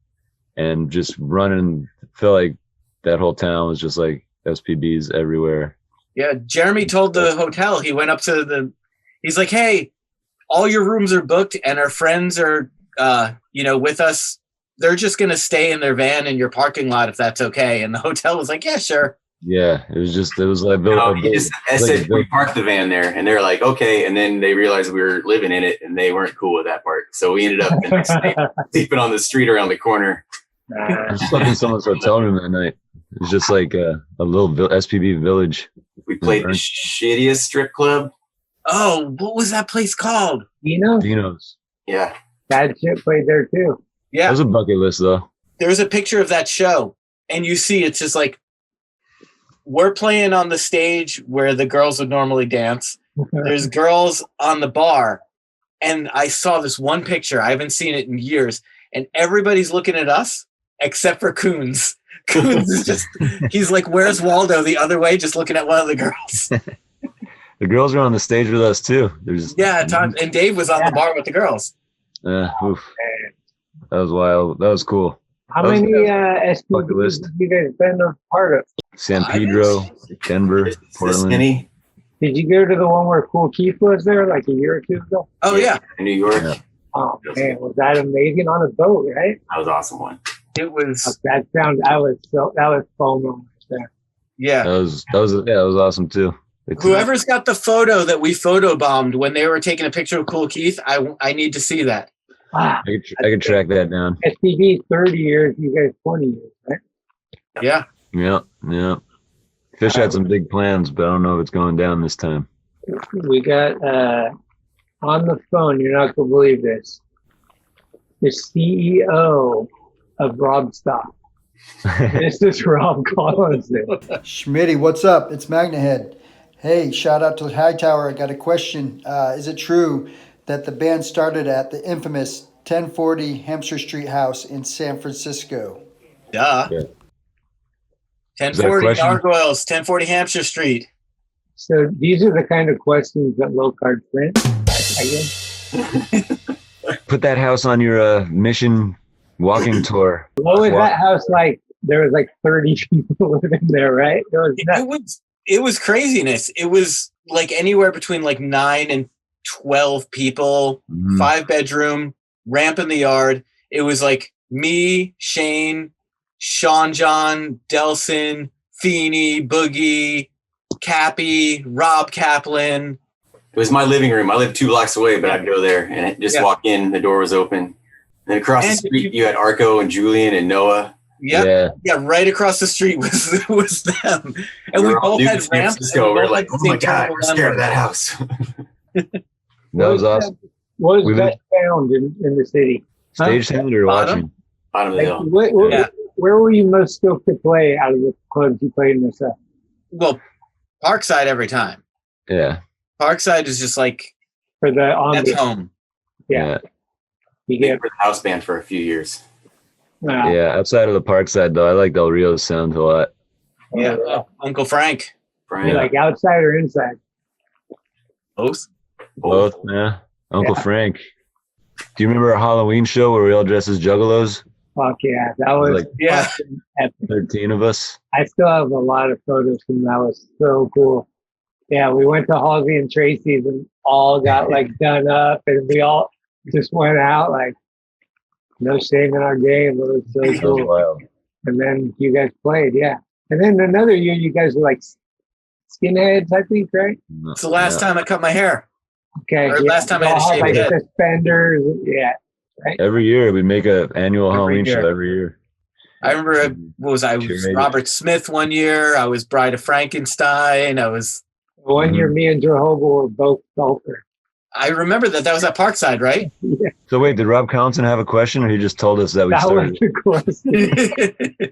And just running, felt like that whole town was just like SPBs everywhere. Yeah, Jeremy told the hotel, he went up to he's like, hey, all your rooms are booked and our friends are, with us. They're just going to stay in their van in your parking lot if that's okay. And the hotel was like, yeah, sure. Yeah, it was like... we parked the van there and they're like, okay. And then they realized we were living in it and they weren't cool with that part. So we ended up sleeping on the street around the corner. I slept in someone's hotel room that night. It was just like a little SPB village. We played the shittiest strip club. Oh, what was that place called? Dino's. Yeah. Bad shit played there too. Yeah. That was a bucket list though. There's a picture of that show and you see it's just like we're playing on the stage where the girls would normally dance. There's girls on the bar. And I saw this one picture. I haven't seen it in years. And everybody's looking at us except for Coons. Coons is just, he's like, where's Waldo the other way, just looking at one of the girls. The girls were on the stage with us too. And Dave was on the bar with the girls. Oof. That was wild. That was cool. How many SPBs have you guys been a part of? San Pedro, Denver, Portland. Did you go to the one where Cool Keith was there like a year or two ago? Oh yeah, in New York. Yeah. Oh man, was that amazing on a boat? Right? That was an awesome one. It was. That was FOMO right there. Yeah, that was awesome too. Whoever's got the photo that we photobombed when they were taking a picture of Cool Keith, I need to see that. I could track that down. SPB 30 years, you guys 20 years, right? Yeah. Yeah. Fish had some big plans, but I don't know if it's going down this time. We got on the phone, you're not going to believe this, the CEO of Robstock. This is Rob Collins. Schmitty, what's up? It's Magnethead. Hey, shout out to Hightower. I got a question. Is it true that the band started at the infamous 1040 Hampshire Street house in San Francisco? Duh. Yeah. 1040 Gargoyles, 1040 Hampshire Street. So these are the kind of questions that low card print, I guess. Put that house on your mission walking tour. What was that house like? There was like 30 people living there, right? It was craziness. It was like anywhere between like 9 and 12 people, 5-bedroom, ramp in the yard. It was like me, Shane, Sean John, Delson, Feeney, Boogie, Cappy, Rob Kaplan. It was my living room. I lived 2 blocks away, but I'd go there and just walk in. The door was open. And then across the street, you had Arco and Julian and Noah. Yep. Yeah, right across the street was them. And we both had ramps. We're like, oh my God, we're scared of that house. That was awesome. What was best found in the city? Stagehand or watching? Bottom of the hill. Where were you most stoked to play out of the clubs you played in this stuff? Well, Parkside every time. Yeah. Parkside is just like for the that's home. Yeah. You get for the house band for a few years. Wow. Yeah, outside of the Parkside though, I like Del Rio's sound a lot. Yeah. Uncle Frank. You like outside or inside? Both. Yeah. Uncle Frank. Do you remember our Halloween show where we all dressed as juggalos? Fuck yeah. That was like 13 of us. I still have a lot of photos from that. Was so cool. Yeah, we went to Halsey and Tracy's and all got like done up and we all just went out like no shame in our game. It was so cool. Wild. And then you guys played, yeah. And then another year you guys were like skinheads, I think, right? It's the last time I cut my hair. Okay. Or last time I had a shaved like head. Suspenders, yeah. Right? Every year we make an annual Halloween show every year. I remember I was Robert Smith one year. I was Bride of Frankenstein. I was one year me and Jehovah were both Sulfur. I remember that was at Parkside, right? Yeah. So wait, did Rob Collinson have a question or he just told us that we started? That was the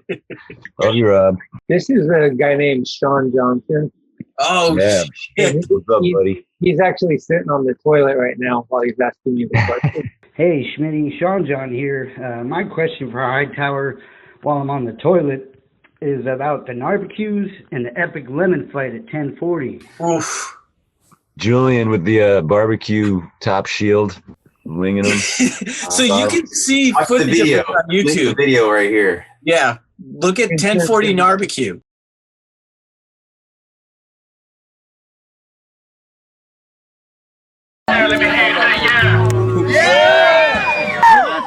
question. Love you, Rob. This is a guy named Sean Johnson. Oh, yeah. shit. What's up, buddy? He's actually sitting on the toilet right now while he's asking you the question. Hey, Schmitty, Sean John here. My question for Hightower while I'm on the toilet is about the barbecues and the epic lemon fight at 1040. Oof. Julian with the barbecue top shield, winging him. So you can see Watch footage the video. of it on YouTube. Link the video right here. Yeah. Look at 1040 barbecue. That's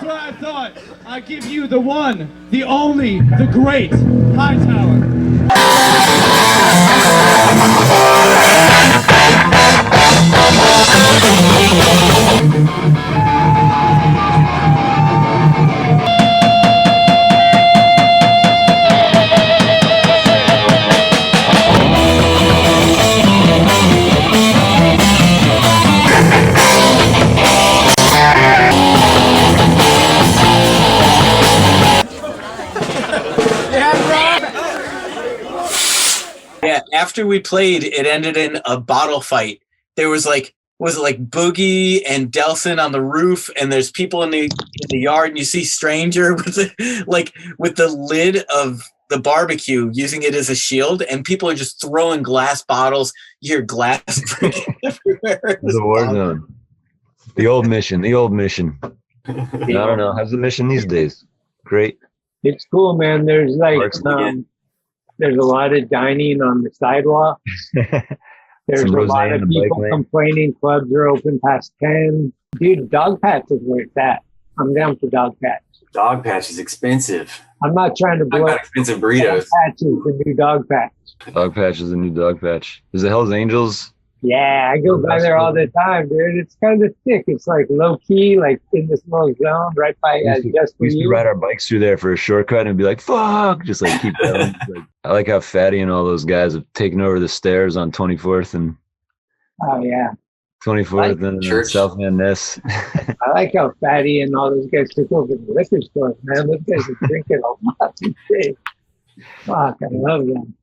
what I thought. I give you the one, the only, the great Hightower. Yeah, after we played, it ended in a bottle fight. There was like, was it like Boogie and Delson on the roof, and there's people in the yard, and you see Stranger with the lid of the barbecue using it as a shield, and people are just throwing glass bottles. You hear glass breaking everywhere. The war zone. The old mission. I don't know. How's the mission these days? Great. It's cool, man. There's like there's a lot of dining on the sidewalk. There's a lot of people complaining clubs are open past 10. Dude, Dog Patch is where it's at. I'm down for Dog Patch. Dog Patch is expensive. I'm not trying to blow up expensive burritos. Dog Patch is the new Dog Patch. Dog Patch is the new Dog Patch. Is it Hell's Angels? Yeah, I go by there all the time, dude. It's kind of thick. It's like low key, like in this little zone right by just for We used to you. ride our bikes through there for a shortcut and be like, fuck, just like keep going. I like how Fatty and all those guys have taken over the stairs on 24th and Oh yeah. 24th and South Van Ness. I like how Fatty and all those guys took over the liquor stores, man. Those guys are drinking a lot these days. Fuck, I love them.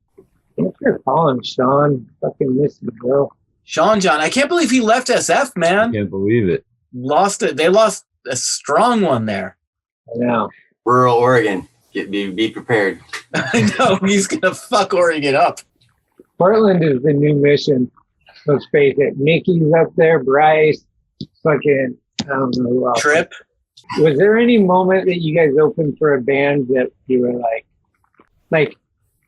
Thanks for calling, Sean. Fucking miss you, bro. Sean John, I can't believe he left SF, man. I can't believe it. Lost it. They lost a strong one there. I know. Rural Oregon. Be prepared. I know. He's going to fuck Oregon up. Portland is the new mission. Let's face it. Mickey's up there. Bryce. Fucking, I don't know who else. Trip. Was there any moment that you guys opened for a band that you were like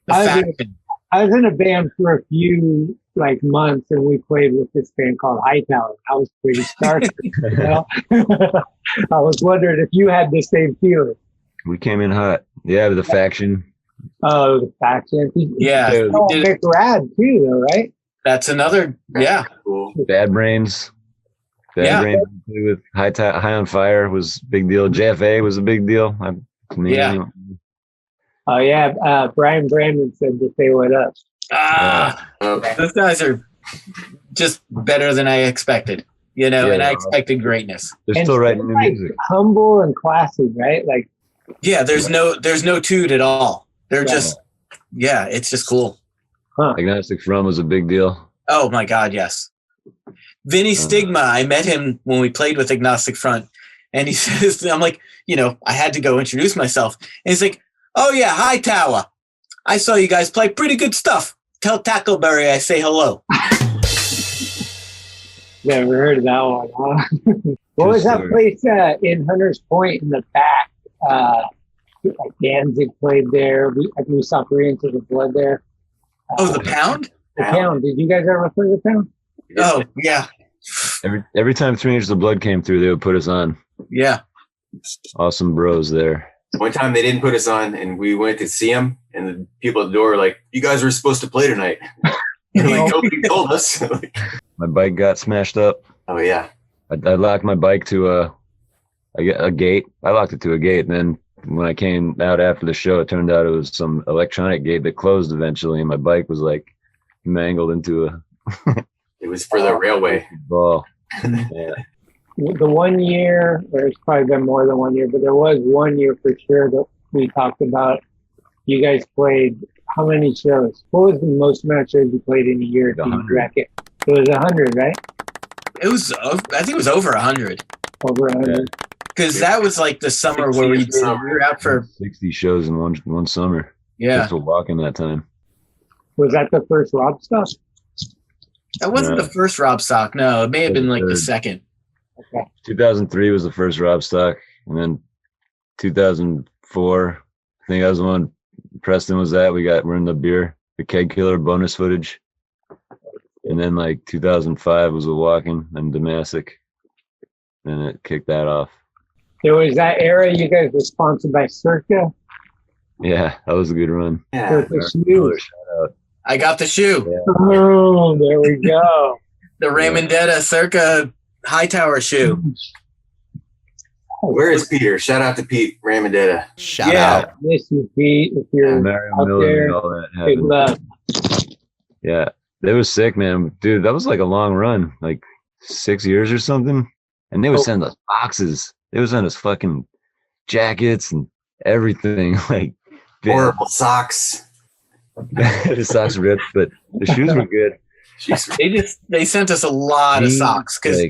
I was in a band for a few like months, and we played with this band called Hightower. I was pretty starstruck. You know? I was wondering if you had the same feeling. We came in hot. Yeah, the faction. Oh, the faction. Yeah. Oh, McRad too, though, right? That's another. Yeah. Cool. Bad Brains. Bad Brains with High on Fire was a big deal. JFA was a big deal. Yeah. Oh yeah, Brian Brandon said to say what up. Those guys are just better than I expected, you know, and I expected greatness. They're still writing new music. Humble and classy, right? Like, yeah, there's no toot at all. They're just, it's just cool. Agnostic Front was a big deal. Oh my God, yes. Vinny Stigma, I met him when we played with Agnostic Front, and he says, I'm like, you know, I had to go introduce myself, and he's like, oh yeah, Hightower. I saw you guys play pretty good stuff. Tell Tackleberry I say hello. Never heard of that one, huh? What was that place in Hunters Point in the back? Like Danzig played there. We saw 3 Inches of Blood there. The Pound? The Pound. Did you guys ever play the Pound? Oh, yeah. Every time 3 Inches of Blood came through, they would put us on. Yeah. Awesome bros there. One time they didn't put us on, and we went to see them, and the people at the door were like, you guys were supposed to play tonight. And like, nobody told us. My bike got smashed up. Oh, yeah. I locked my bike to a gate. I locked it to a gate, and then when I came out after the show, it turned out it was some electronic gate that closed eventually, and my bike was like mangled into a... It was for the railway. Ball. Yeah. The 1 year, there's probably been more than 1 year, but there was 1 year for sure that we talked about. You guys played how many shows? What was the most amount of shows you played in a year? If you bracket? It was 100, right? It was, I think it was over 100. Over 100. Because that was like the summer where we were out for 60 shows in one summer. Yeah. Just for walking that time. Was that the first Robstock? That wasn't the first Robstock. No, it may have been like the second. Okay. 2003 was the first Robstock, and then 2004, I think that was the one Preston was at. We're in the Keg Killer bonus footage. And then like 2005 was a walking and Damassic. And it kicked that off. There was that era you guys were sponsored by Circa. Yeah, that was a good run. Yeah. Shoes. I got the shoe. Yeah. Oh, there we go. The Raymondetta Circa Hightower shoe. Where is Peter? Shout out to Pete Raymondetta. Shout out. Miss you, Pete. If you're Mario out Miller there, and all that big happened. love. Yeah, that was sick, man. Dude, that was like a long run, like 6 years or something. And they would send us boxes. They would send us fucking jackets and everything. Like horrible socks. The socks ripped, but the shoes were good. They sent us a lot of socks because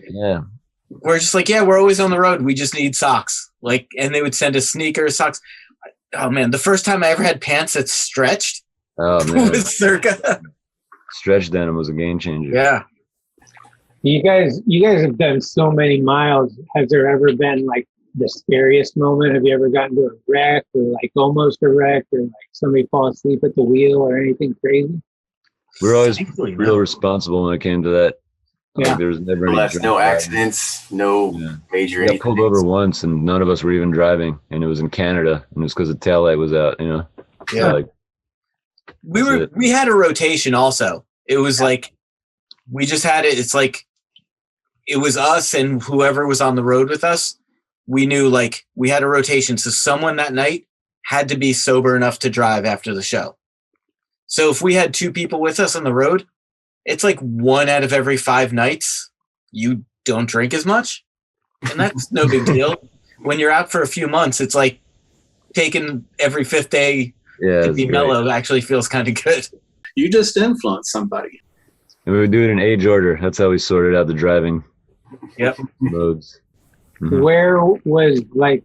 we're just like, we're always on the road. We just need socks. Like, and they would send us sneakers, socks. Oh man, the first time I ever had pants that stretched was Circa. Stretch denim was a game changer. Yeah. You guys have done so many miles. Has there ever been like the scariest moment? Have you ever gotten to a wreck or like almost a wreck or like somebody fall asleep at the wheel or anything crazy? We were always real responsible when it came to that. Yeah. Like, there was never any no accidents, no major. We got pulled over once, and none of us were even driving, and it was in Canada, and it was because the tail light was out. You know. Yeah. So, like, we had a rotation also. It was like we just had it. It's like it was us and whoever was on the road with us. We knew like we had a rotation, so someone that night had to be sober enough to drive after the show. So if we had 2 people with us on the road, it's like 1 out of every 5 nights you don't drink as much, and that's no big deal. When you're out for a few months, it's like taking every 5th day to be mellow actually feels kind of good. You just influenced somebody. And we would do it in age order. That's how we sorted out the driving. Yep. Modes. Mm-hmm. Where was like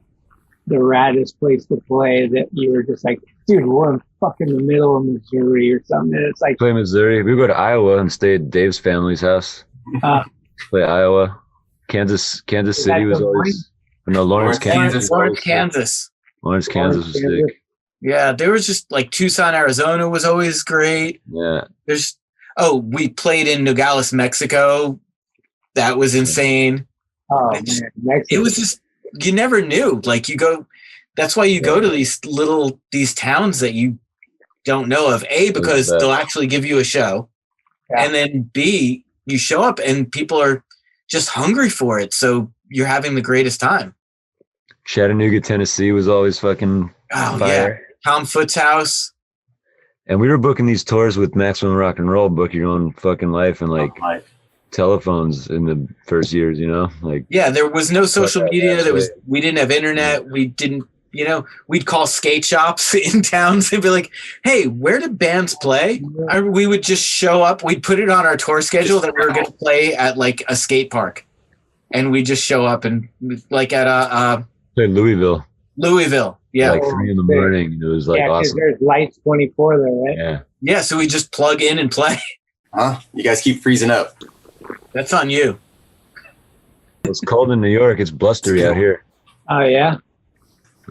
the raddest place to play that you were just like, dude, we're in fucking the middle of Missouri or something? And it's like play Missouri. We go to Iowa and stay at Dave's family's house. Play Iowa. Kansas City was always Lawrence, Kansas. Lawrence, Kansas was sick. Yeah, there was just like Tucson, Arizona was always great. Yeah. Oh, we played in Nogales, Mexico. That was insane. Oh man, Mexico. It was just, you never knew. Like you go, that's why you go to these towns that you don't know of. A, because they'll actually give you a show. Yeah. And then B, you show up and people are just hungry for it. So you're having the greatest time. Chattanooga, Tennessee was always fucking fire. Yeah. Tom Foot's house. And we were booking these tours with Maximum Rock and Roll, book your own fucking life, and like telephones in the first years, you know? Like, yeah, there was no social media. We didn't have internet. We didn't, you know, we'd call skate shops in towns and be like, hey, where do bands play? We would just show up. We'd put it on our tour schedule that we were going to play at like a skate park. And we just show up and like at Louisville. Yeah. Like 3 in the morning. It was like awesome. There's lights 24 there, right? Yeah. Yeah, so we just plug in and play. Huh? You guys keep freezing up. That's on you. It's cold in New York. It's blustery out here. Oh, yeah?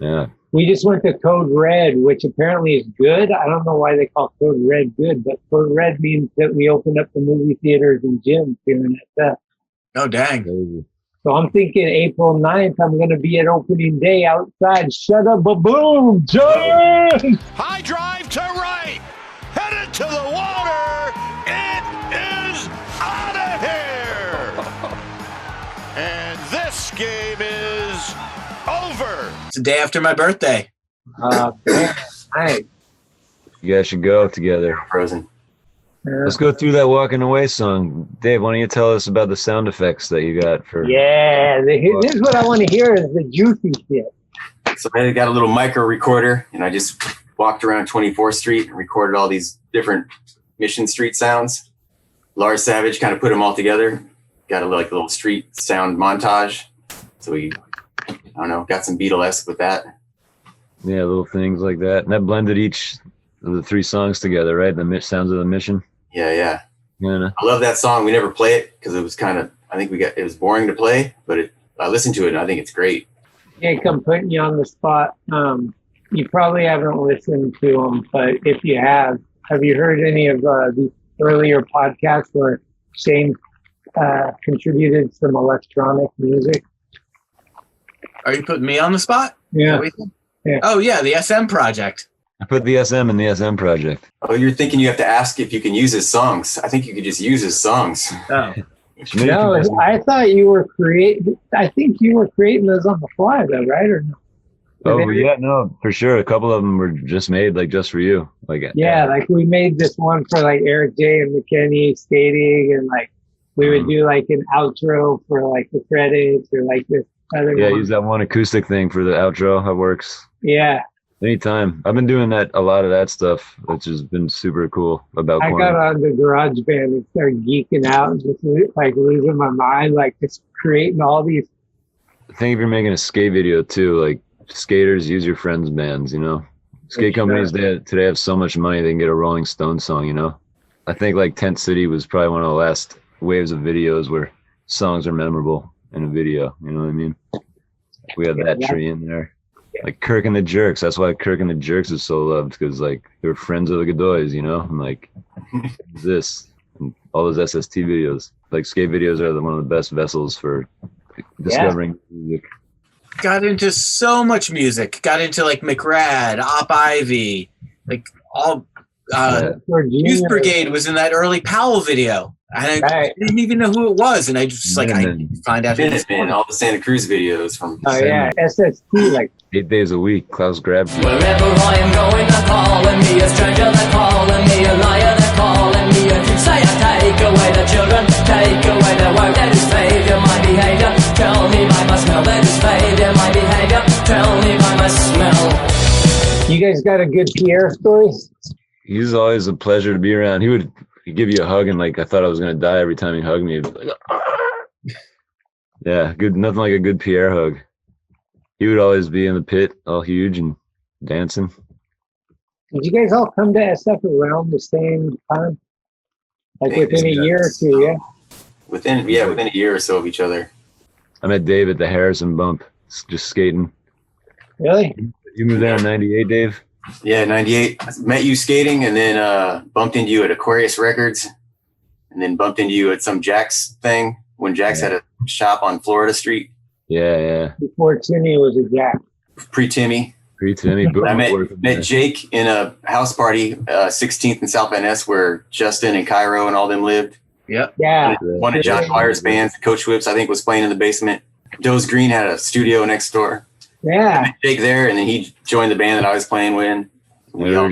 Yeah. We just went to Code Red, which apparently is good. I don't know why they call Code Red good, but Code Red means that we opened up the movie theaters and gyms here in SF. Oh, dang. So I'm thinking April 9th, I'm going to be at opening day outside. Shut up, ba-boom, John! High drive to right. Headed to the water. It is out of here. And this game is over. It's the day after my birthday. Nice. You guys should go together. Frozen. Let's go through that Walking Away song. Dave, why don't you tell us about the sound effects that you got for... Yeah, this is what I want to hear is the juicy shit. So I got a little micro recorder, and I just walked around 24th Street and recorded all these different Mission Street sounds. Lars Savage kind of put them all together. Got a little street sound montage. So we, I don't know, got some Beatlesque with that. Yeah, little things like that. And that blended each of the 3 songs together, right? The sounds of the Mission. Yeah. I love that song. We never play it because it was kind of, it was boring to play, but I listened to it and I think it's great. Jake, I'm putting you on the spot. You probably haven't listened to them, but if you have you heard any of these earlier podcasts where Shane contributed some electronic music? Are you putting me on the spot? Yeah. Oh, yeah, the SM Project. I put the SM in the SM Project. Oh, you're thinking you have to ask if you can use his songs. I think you could just use his songs. Oh. No, I thought you were creating those on the fly though, right? Or no? Oh, yeah, no, for sure. A couple of them were just made like just for you. Like like we made this one for like Eric J and McKinney skating, and like we would do like an outro for like the credits or like this other one. Use that one acoustic thing for the outro. That works. Yeah. Anytime. I've been doing a lot of that stuff, which has been super cool about I got on the GarageBand and started geeking out and just like losing my mind, like just creating all these. I think if you're making a skate video too, like skaters use your friends' bands, you know. Skate companies today have so much money they can get a Rolling Stones song, you know. I think like Tent City was probably one of the last waves of videos where songs are memorable in a video, you know what I mean? We have that tree in there. Like Kirk and the Jerks. That's why Kirk and the Jerks is so loved, because like they were friends of the Godoys, you know, and like this and all those SST videos. Like skate videos are one of the best vessels for discovering music. Got into so much music. Got into like McRad, Op Ivy, like all. Youth Brigade was in that early Powell video. And I didn't even know who it was, and I just I find out. Man, all the Santa Cruz videos from. Oh yeah, SST like 8 days a week. Klaus grabs you. Wherever I am going, they're calling me a stranger. They're calling me a liar. They're calling me a crusader. Take away the children, take away their work. That is failure, my behavior. Tell me by my smell. That is failure, my behavior. Tell me by my smell. You guys got a good Pierre story? He's always a pleasure to be around. He'd give you a hug, and like I thought I was gonna die every time he hugged me. Like, yeah, good. Nothing like a good Pierre hug. He would always be in the pit, all huge and dancing. Did you guys all come to SF around the same time? Like within a year or two, yeah? Within a year or so of each other. I met Dave at the Harrison Bump, just skating. Really? You moved there in '98, Dave? Yeah, 98. Met you skating, and then bumped into you at Aquarius Records. and then bumped into you at some Jack's thing when Jack's had a shop on Florida Street. Yeah. Before Timmy was a Jack. Pre-Timmy. I met Jake in a house party, 16th and South Van Ness, where Justin and Cairo and all them lived. Yep. Yeah. One of John Dwyer's bands, Coach Whips, I think, was playing in the basement. Doze Green had a studio next door. Yeah. I met Jake there, and then he joined the band that I was playing with. We all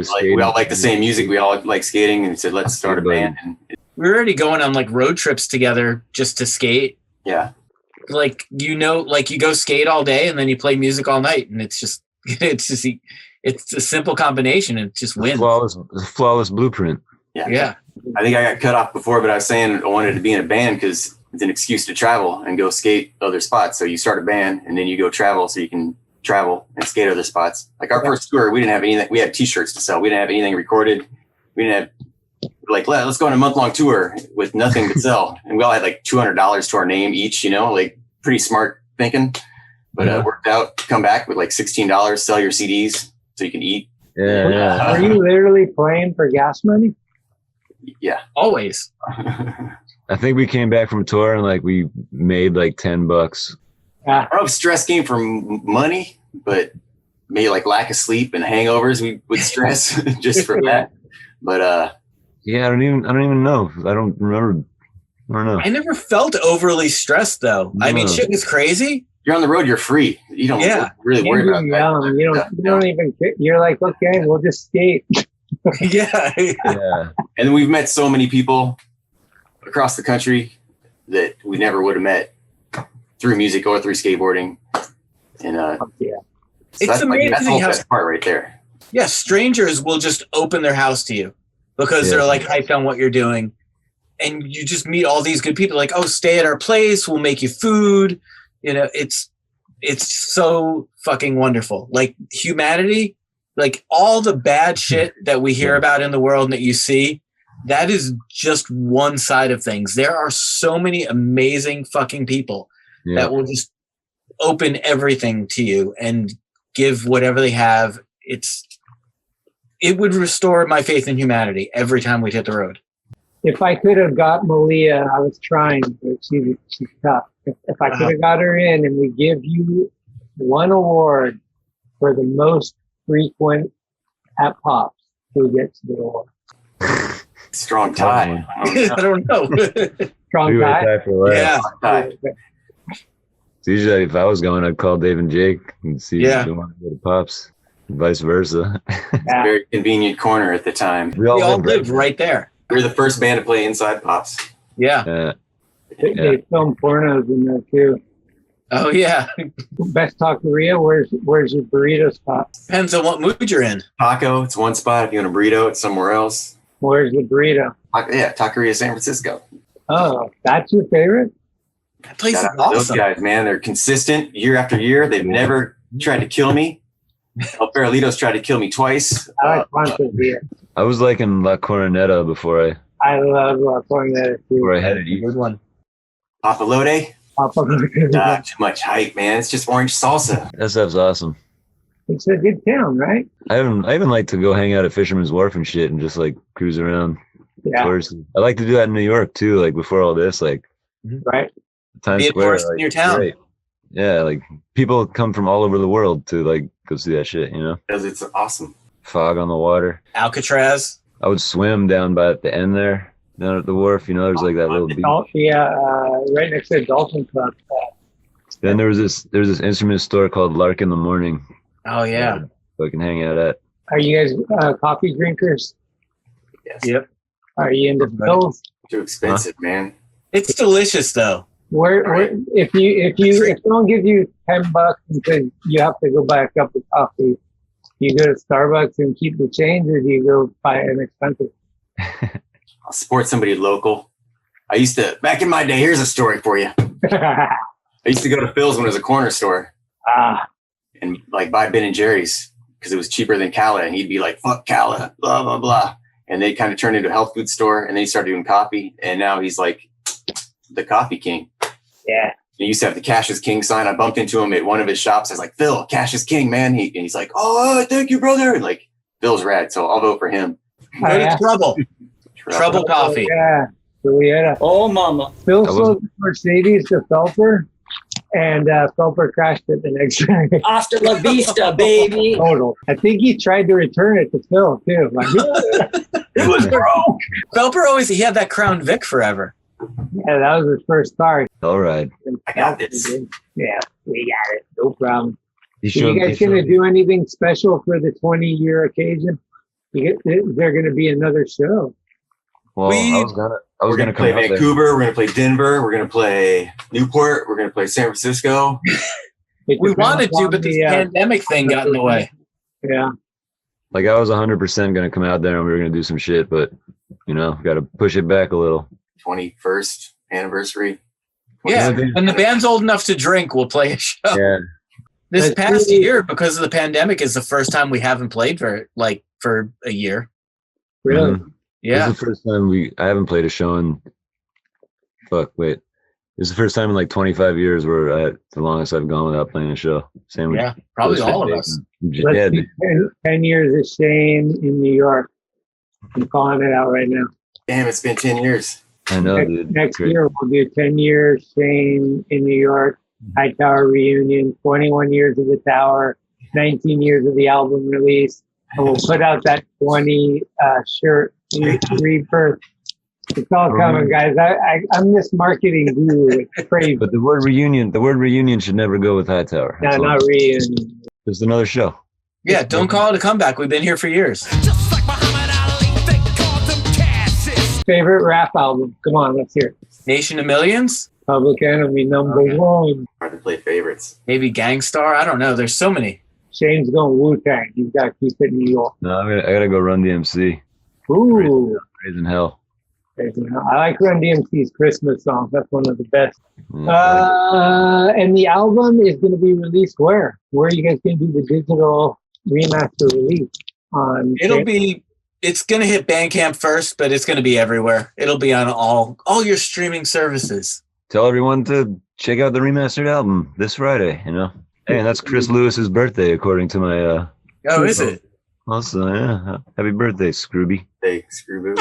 like the same music. We all like skating, and said, let's start a band. And we were already going on like road trips together just to skate. Yeah. Like, you go skate all day and then you play music all night, and it's a simple combination. It just wins. Flawless blueprint. Yeah. I think I got cut off before, but I was saying I wanted to be in a band because it's an excuse to travel and go skate other spots. So you start a band and then you go travel so you can travel and skate other spots. Like our first tour, we didn't have anything. We had t-shirts to sell. We didn't have anything recorded. We didn't have let's go on a month-long tour with nothing to sell. And we all had like $200 to our name each, like pretty smart thinking, but it worked out. Come back with like $16, sell your CDs so you can eat. Yeah. Are you literally playing for gas money? Yeah. Always. I think we came back from a tour and like we made like $10. I don't know if stress came from money, but maybe like lack of sleep and hangovers we would stress just from that. But I don't even know. I don't remember. I don't know. I never felt overly stressed though. No. I mean, shit was crazy. You're on the road, you're free. You don't really worry about that. You don't even, you're like, okay, we'll just skate. Yeah. And then we've met so many people across the country that we never would have met through music or through skateboarding. And so it's amazing that's the whole best part right there. Yeah, strangers will just open their house to you because they're like hyped on what you're doing. And you just meet all these good people like, oh, stay at our place, we'll make you food. It's so fucking wonderful. Like humanity, like all the bad shit that we hear about in the world and that you see, that is just one side of things. There are so many amazing fucking people that will just open everything to you and give whatever they have. It would restore my faith in humanity every time we hit the road. If I could have got Malia, I was trying, but she's tough. If I could have got her in and we give you one award for the most frequent at Pops, who gets the award? Strong tie. I don't know. Strong tie? Yeah. So usually if I was going, I'd call Dave and Jake and see if they want to go to Pops, and vice versa. It's a very convenient corner at the time. We all lived right there. We were the first band to play inside Pops. Yeah. They film pornos in there too. Oh yeah. Best taqueria. Where's your burrito spot? Depends on what mood you're in. Taco, it's one spot. If you want a burrito, it's somewhere else. Where's the burrito? Taqueria San Francisco. Oh, that's your favorite? That place is awesome. Those guys, man, they're consistent year after year. They've never tried to kill me. El Farolitos tried to kill me twice. I like Montevideo. I was like in La Coroneta before I love La Coroneta too. Before I headed east. Good one. Papalote? Papalote. Too much hype, man. It's just orange salsa. That stuff's awesome. It's a good town, right? I even like to go hang out at Fisherman's Wharf and shit and just like cruise around. Yeah. I like to do that in New York too, like before all this, like right. Times Square, like, in your town. Great. Yeah, like people come from all over the world to like go see that shit, Because it's awesome. Fog on the water. Alcatraz. I would swim down by the end there, down at the wharf. There's like that little beach. Right next to the Dolphin Club. Then there was this instrument store called Lark in the Morning. Oh yeah. So I can hang out at. Are you guys coffee drinkers? Yes. Yep. Are you into pills? Too expensive, man. It's delicious though. If someone gives you $10 and says you have to go buy a cup of coffee, you go to Starbucks and keep the change, or do you go buy an expensive? I'll support somebody local. I used to, back in my day, here's a story for you. I used to go to Phil's when it was a corner store. And like buy Ben and Jerry's because it was cheaper than Cala. And he'd be like, fuck Cala, blah, blah, blah. And they kind of turned into a health food store. And then he started doing coffee. And now he's like the coffee king. Yeah. He used to have the Cash is King sign. I bumped into him at one of his shops. I was like, Phil, Cash is King, man. And he's like, oh, thank you, brother. And like, Phil's rad. So I'll vote for him. Go to Trouble. Trouble Coffee. Yeah. So we had mama. Phil sold the Mercedes to Felper, and Felper crashed it the next day. Hasta la vista, baby. Total. I think he tried to return it to Phil too. Like, it was broke. Felper he had that Crown Vic forever. Yeah, that was his first car. All right. I got this. Yeah, we got it. No problem. You Are you guys going to do anything special for the 20-year occasion? Is there going to be another show? Well, I was gonna play come out Vancouver. We're gonna play Denver. We're gonna play Newport. We're gonna play San Francisco. We wanted to, but this pandemic thing got in the way. Yeah. Like I was 100% gonna come out there and we were gonna do some shit, but got to push it back a little. 21st anniversary. Yeah, when the band's old enough to drink, we'll play a show. Yeah. This past year, because of the pandemic, is the first time we haven't played for a year. Really? Mm-hmm. Yeah. This is the first time I haven't played a show in. This is the first time in like 25 years where the longest I've gone without playing a show. Same with probably all of us. Let's do 10 years of Shane in New York. I'm calling it out right now. Damn, it's been 10 years. I know, dude. Next year we'll do 10 years Shane in New York, Hightower reunion, 21 years of the Tower, 19 years of the album release, and we'll put out that 20 shirt rebirth. It's all coming, guys. I'm this marketing guru. It's crazy. But the word reunion should never go with Hightower. No, not reunion. Just another show. Yeah, don't call it a comeback. We've been here for years. Favorite rap album? Come on, let's hear it. Nation of Millions? Public Enemy, number one. Hard to play favorites. Maybe Gangstar? I don't know. There's so many. Shane's going Wu-Tang. He's got to keep it in New York. No, I gotta go Run DMC. Ooh. Raising Hell. I like Run DMC's Christmas song. That's one of the best. And the album is going to be released where? Where are you guys going to do the digital remaster release? It's going to hit Bandcamp first, but it's going to be everywhere. It'll be on all your streaming services. Tell everyone to check out the remastered album this Friday, Hey, and that's Chris Lewis's birthday, according to my... Oh, is it? Also, yeah. Happy birthday, Scrooby. Hey, Scrooby.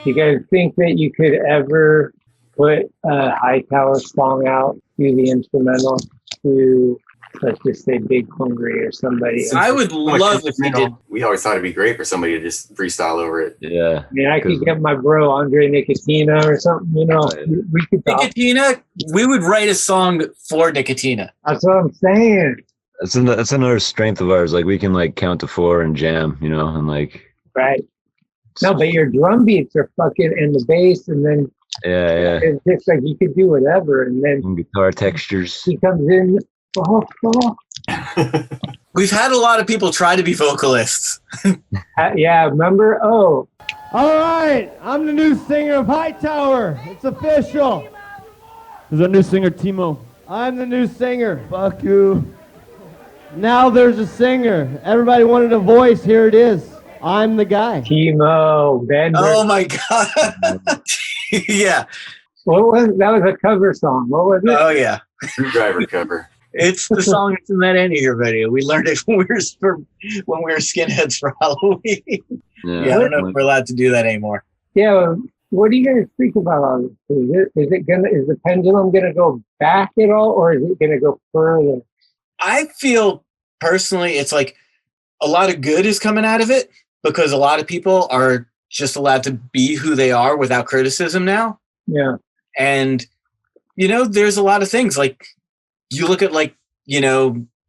You guys think that you could ever put a Hightower song out, do the instrumental to, let's just say, Big Hungry or somebody? I would love if you did. We always thought it'd be great for somebody to just freestyle over it. Yeah. I mean, I could get my bro Andre Nicotina or something, we could talk. Nicotina, we would write a song for Nicotina. That's what I'm saying. That's another strength of ours. Like, we can, count to 4 and jam, and, Right. No, but your drum beats are fucking, and the bass, and then yeah, it's just like you could do whatever, and then and guitar textures. He comes in. We've had a lot of people try to be vocalists. Yeah, remember? Oh. All right, I'm the new singer of Hightower. It's official. There's our new singer, Timo. I'm the new singer. Fuck you. Now there's a singer. Everybody wanted a voice. Here it is. I'm the guy. Timo Bender. Oh my god. Yeah. That was a cover song. What was it? Oh yeah. Screwdriver cover. It's the song that's in that Anteater video. We learned it when we were skinheads for Halloween. Yeah, I don't know if we're allowed to do that anymore. Yeah. What do you guys think about all this? Is the pendulum gonna go back at all, or is it gonna go further? I feel personally it's like a lot of good is coming out of it because a lot of people are just allowed to be who they are without criticism now. Yeah. And, there's a lot of things like you look at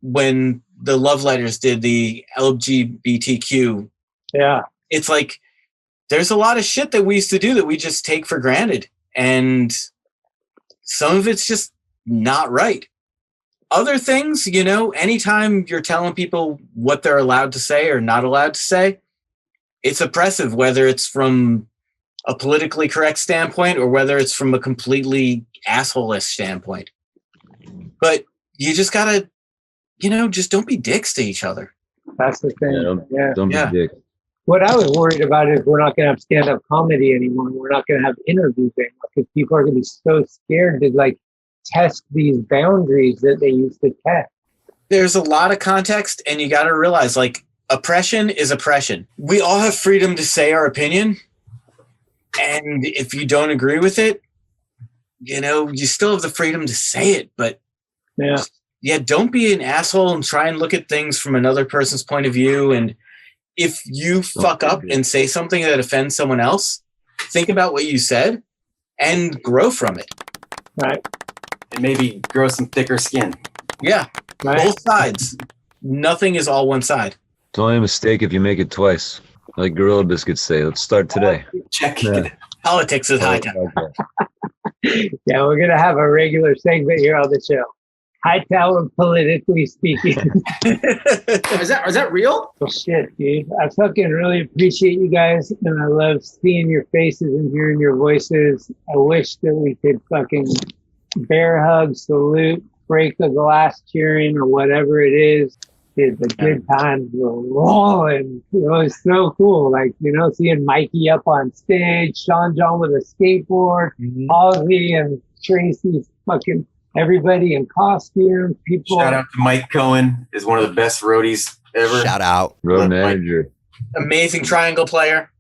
when the Love Letters did the LGBTQ. Yeah. It's like, there's a lot of shit that we used to do that we just take for granted. And some of it's just not right. Other things, anytime you're telling people what they're allowed to say or not allowed to say, it's oppressive, whether it's from a politically correct standpoint or whether it's from a completely asshole-ish standpoint. But you just gotta, just don't be dicks to each other. That's the thing. Don't be dicks. What I was worried about is we're not going to have stand-up comedy anymore. We're not going to have interviews anymore because people are going to be so scared to test these boundaries that they used to test. There's a lot of context, and you got to realize, oppression is oppression. We all have freedom to say our opinion, And if you don't agree with it, you know, you still have the freedom to say it, but don't be an asshole and try and look at things from another person's point of view. And if you fuck up and say something that offends someone else, think about what you said and grow from it. Right. And maybe grow some thicker skin. Yeah. Right. Both sides. Nothing is all one side. It's only a mistake if you make it twice. Like Gorilla Biscuits say, let's start today. Check. Yeah. Politics is Hightower. Yeah, we're going to have a regular segment here on the show. Hightower, politically speaking. Is that real? Well, shit, dude. I fucking really appreciate you guys, and I love seeing your faces and hearing your voices. I wish that we could fucking bear hug, salute, break a glass cheering, or whatever it is. Dude, the good times were rolling. It was so cool. Like, you know, seeing Mikey up on stage, Sean John with a skateboard, Halsey and Tracy, fucking everybody in costume. People. Shout out to Mike Cohen, is one of the best roadies ever. Shout out. Road manager. Amazing triangle player.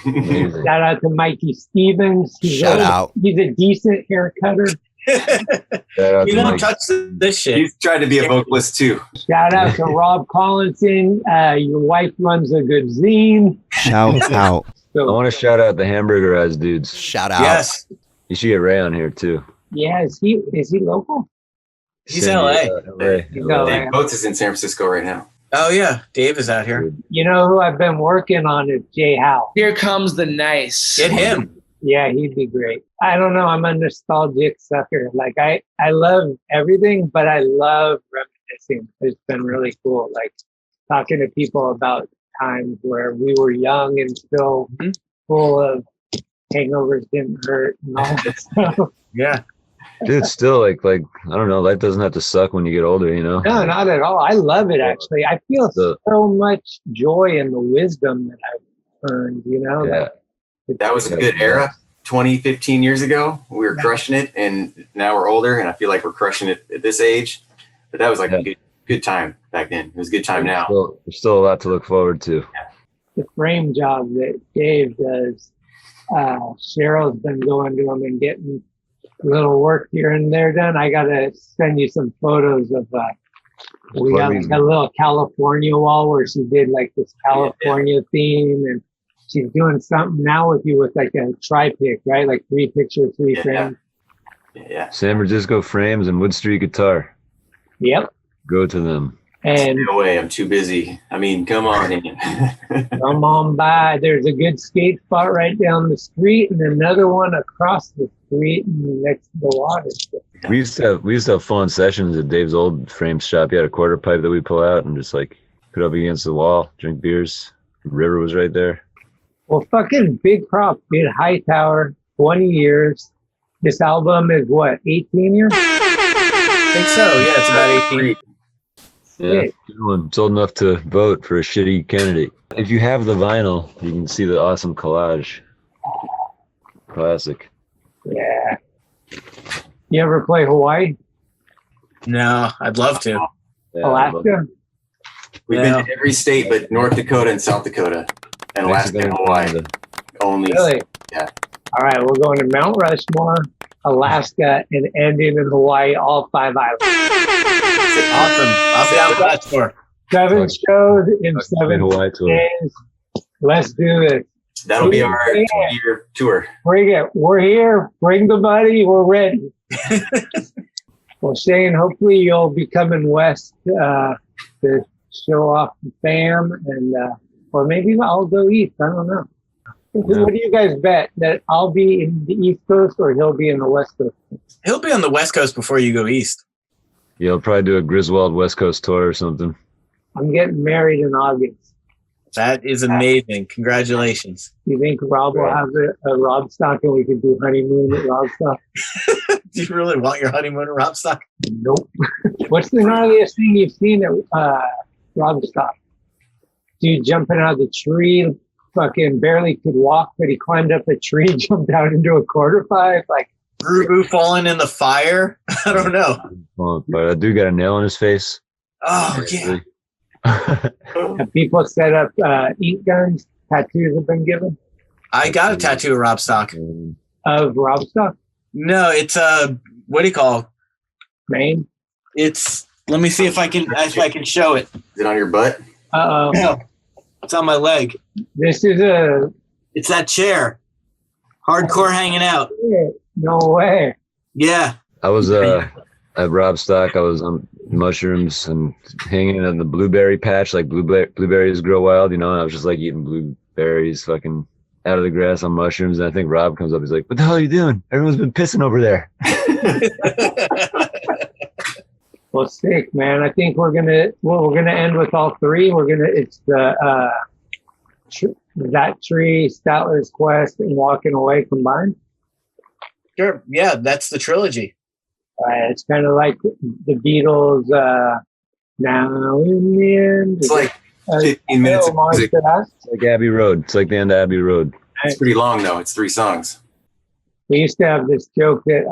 Shout out to Mikey Stevens. Shout out. He's a decent hair cutter. You don't touch this shit. He's tried to be a vocalist too. Shout out to Rob Collinson. Your wife runs a good zine. Shout out. I want to shout out the Hamburger Eyes dudes. Shout out. Yes. You should get Ray on here too. Yeah, is he local? He's LA. Dave Boats is in San Francisco right now. Oh yeah, Dave is out here. You know who I've been working on is Jay Howe. Here comes the nice. Get him. Yeah, he'd be great. I don't know. I'm a nostalgic sucker. Like I love everything, but I love reminiscing. It's been really cool. Like talking to people about times where we were young and still full of hangovers didn't hurt and all that stuff. Yeah. Dude, still like I don't know, life doesn't have to suck when you get older, you know? No, not at all. I love it actually. I feel so much joy in the wisdom that I've earned, you know? Yeah. That was a good era. 20, 15 years ago, we were crushing it, and now we're older, and I feel like we're crushing it at this age. But that was like a good time back then. It was a good time now. There's still a lot to look forward to. The frame job that Dave does, Cheryl's been going to him and getting a little work here and there done. I got to send you some photos of, we got like a little California wall where she did like this California theme, and she's doing something now with you with like a tri-pic, right? Like 3 pictures, 3 frames. Yeah. San Francisco Frames and Wood Street Guitar. Yep. Go to them. And no way, I'm too busy. I mean, come on in. Come on by. There's a good skate spot right down the street, and another one across the street and next to the water. We used to have fun sessions at Dave's old frame shop. He had a quarter pipe that we pull out and just like put up against the wall, drink beers. The river was right there. Well, fucking big props, dude. Hightower, 20 years. This album is what, 18 years? I think so. Yeah, it's about 18. Yeah, it's old enough to vote for a shitty candidate. If you have the vinyl, you can see the awesome collage. Classic. Yeah. You ever play Hawaii? No, I'd love to. Yeah, Alaska? We've been to every state but North Dakota and South Dakota and Alaska and Hawaii. Only. Really? Yeah. All right, we're going to Mount Rushmore, Alaska, and ending in Hawaii, all 5 islands. Awesome. I'll be on that tour. 7 shows in 7 days. Let's do it. That'll be our 2-year tour. Bring it. We're here. Bring the buddy. We're ready. Well, Shane, hopefully you'll be coming west to show off the fam, and or maybe I'll go east. I don't know. Yeah. What do you guys bet? That I'll be in the East Coast or he'll be in the West Coast? He'll be on the West Coast before you go east. Yeah, I'll probably do a Griswold West Coast tour or something. I'm getting married in August. That is amazing. Congratulations. You think Rob will have a Robstock and we can do honeymoon at Robstock? Do you really want your honeymoon at Robstock? Nope. What's the gnarliest thing you've seen at Robstock? Dude jumping out of the tree, fucking barely could walk, but he climbed up a tree, jumped out into a quarter pipe. Like Rubu falling in the fire? I don't know. Oh, but that dude got a nail in his face. Oh, yeah. People set up ink guns, tattoos have been given. I got a tattoo of Robstock. Of Robstock? No, it's what do you call it? Name? It's, let me see if I can show it. Is it on your butt? No, it's on my leg. This is it's that chair. Hardcore hanging out. No way. Yeah. I was at Robstock. I was on mushrooms and hanging in the blueberry patch, like blueberries grow wild, and I was just like eating blueberries, fucking out of the grass on mushrooms. And I think Rob comes up, he's like, "What the hell are you doing? Everyone's been pissing over there." Well, sick, man. I think we're gonna end with all three. It's the that tree, Statler's Quest, and Walking Away combined. Sure. Yeah, that's the trilogy. It's kind of like the Beatles. Now in the end, it's like 15 minutes of music. It's like Abbey Road. It's like the end of Abbey Road. It's pretty long though. It's 3 songs. We used to have this joke that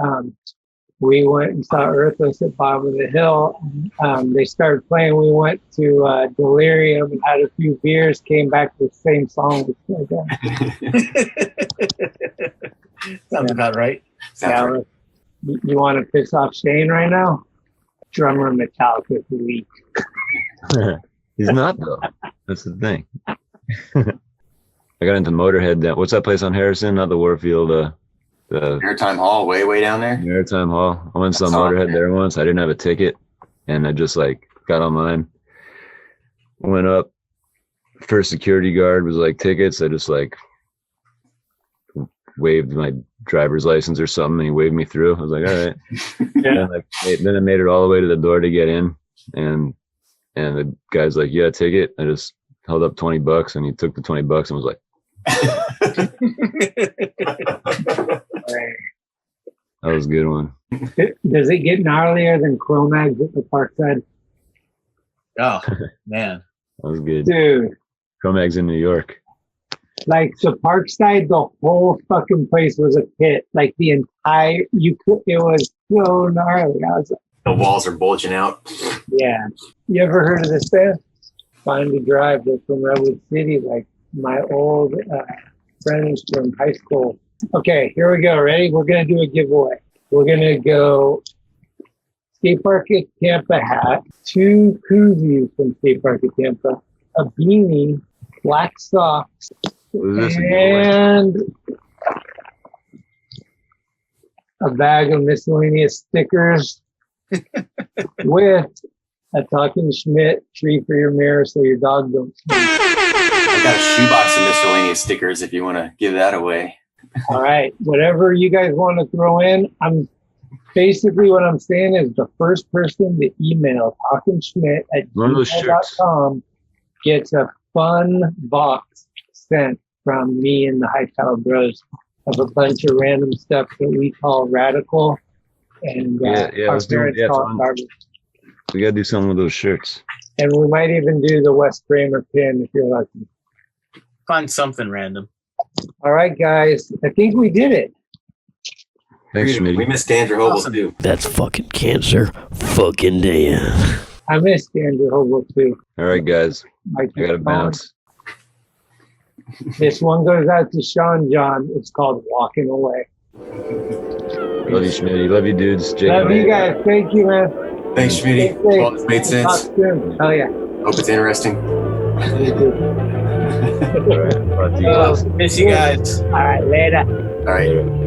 we went and saw Earthless at bottom of the hill. They started playing. We went to Delirium and had a few beers. Came back to the same song. Sounds about right. Yeah, you want to piss off Shane right now? Drummer Metallica is weak. He's not though. That's the thing. I got into Motorhead. What's that place on Harrison? Not the Warfield. The Maritime Hall, way down there. Maritime Hall. I went and saw Motorhead there once. I didn't have a ticket, and I just got on mine. Went up. First security guard was like, tickets. I just waved my driver's license or something, and he waved me through. I was like, all right. Yeah. Then I made it all the way to the door to get in, and the guy's like, yeah, ticket. I just held up $20, and he took the $20 and was like, that was a good one. Does it get gnarlier than Cro-Mags at the Parkside? Oh, man. That was good. Dude. Cro-Mags in New York. Like the Parkside, the whole fucking place was a pit. Like the entire, it was so gnarly. I was like, the walls are bulging out. Yeah. You ever heard of this band? Find a Drive. They're from Redwood City. Like my old friends from high school. Okay, here we go. Ready? We're going to do a giveaway. We're going to go Skate Park at Tampa hat, 2 koozies from Skate Park at Tampa, a beanie, black socks, and a bag of miscellaneous stickers with a Talkin Schmit tree for your mirror so your dog don't. I got a shoebox of miscellaneous stickers if you want to give that away. All right, whatever you guys want to throw in. What I'm saying is the first person to email talkinschmit@gmail.com gets a fun box sent from me and the Hightower Bros of a bunch of random stuff that we call radical, and our parents call it garbage. We gotta do something with those shirts. And we might even do the Wes Kramer pin if you're lucky. Find something random. All right, guys. I think we did it. Thanks, Schmitty. We missed Andrew Hobel too. That's fucking cancer. Fucking damn. I missed Andrew Hobel too. All right, guys. I gotta bounce. This one goes out to Sean John. It's called Walking Away. Love you, Schmitty. Love you, dudes. Love you guys. Thank you, man. Thanks, Schmitty. Well, this made sense. Talk soon. Oh, yeah. Hope it's interesting. All right. Miss you guys. All right. Later. All right.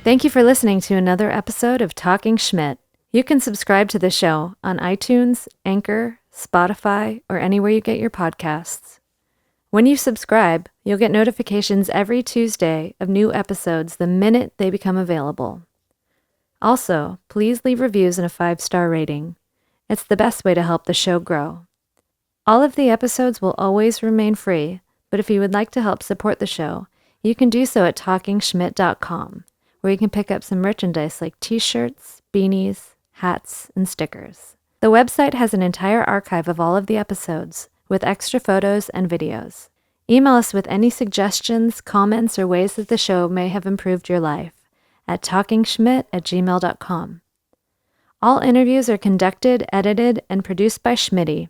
Thank you for listening to another episode of Talkin Schmit. You can subscribe to the show on iTunes, Anchor, Spotify, or anywhere you get your podcasts. When you subscribe, you'll get notifications every Tuesday of new episodes the minute they become available. Also, please leave reviews and a 5-star rating. It's the best way to help the show grow. All of the episodes will always remain free, but if you would like to help support the show, you can do so at talkinschmit.com, where you can pick up some merchandise like t-shirts, beanies, hats, and stickers. The website has an entire archive of all of the episodes, with extra photos and videos. Email us with any suggestions, comments, or ways that the show may have improved your life at talkinschmit@gmail.com. All interviews are conducted, edited, and produced by Schmitty.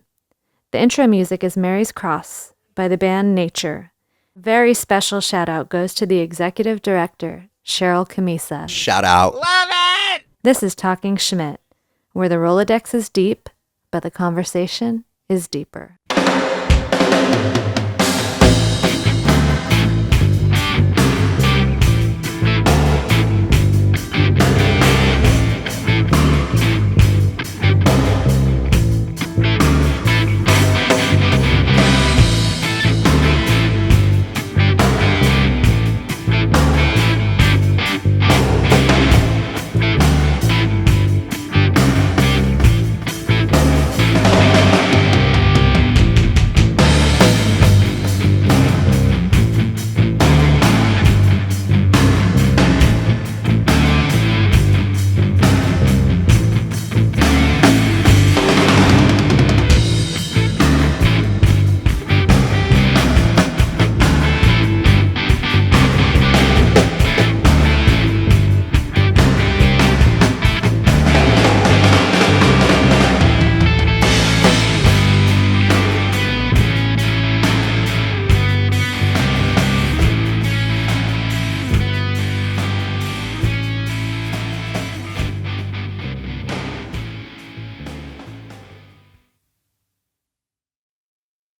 The intro music is Mary's Cross by the band Nature. Very special shout out goes to the executive director, Cheryl Camisa. Shout out. Love it! This is Talkin Schmit, where the Rolodex is deep, but the conversation is deeper.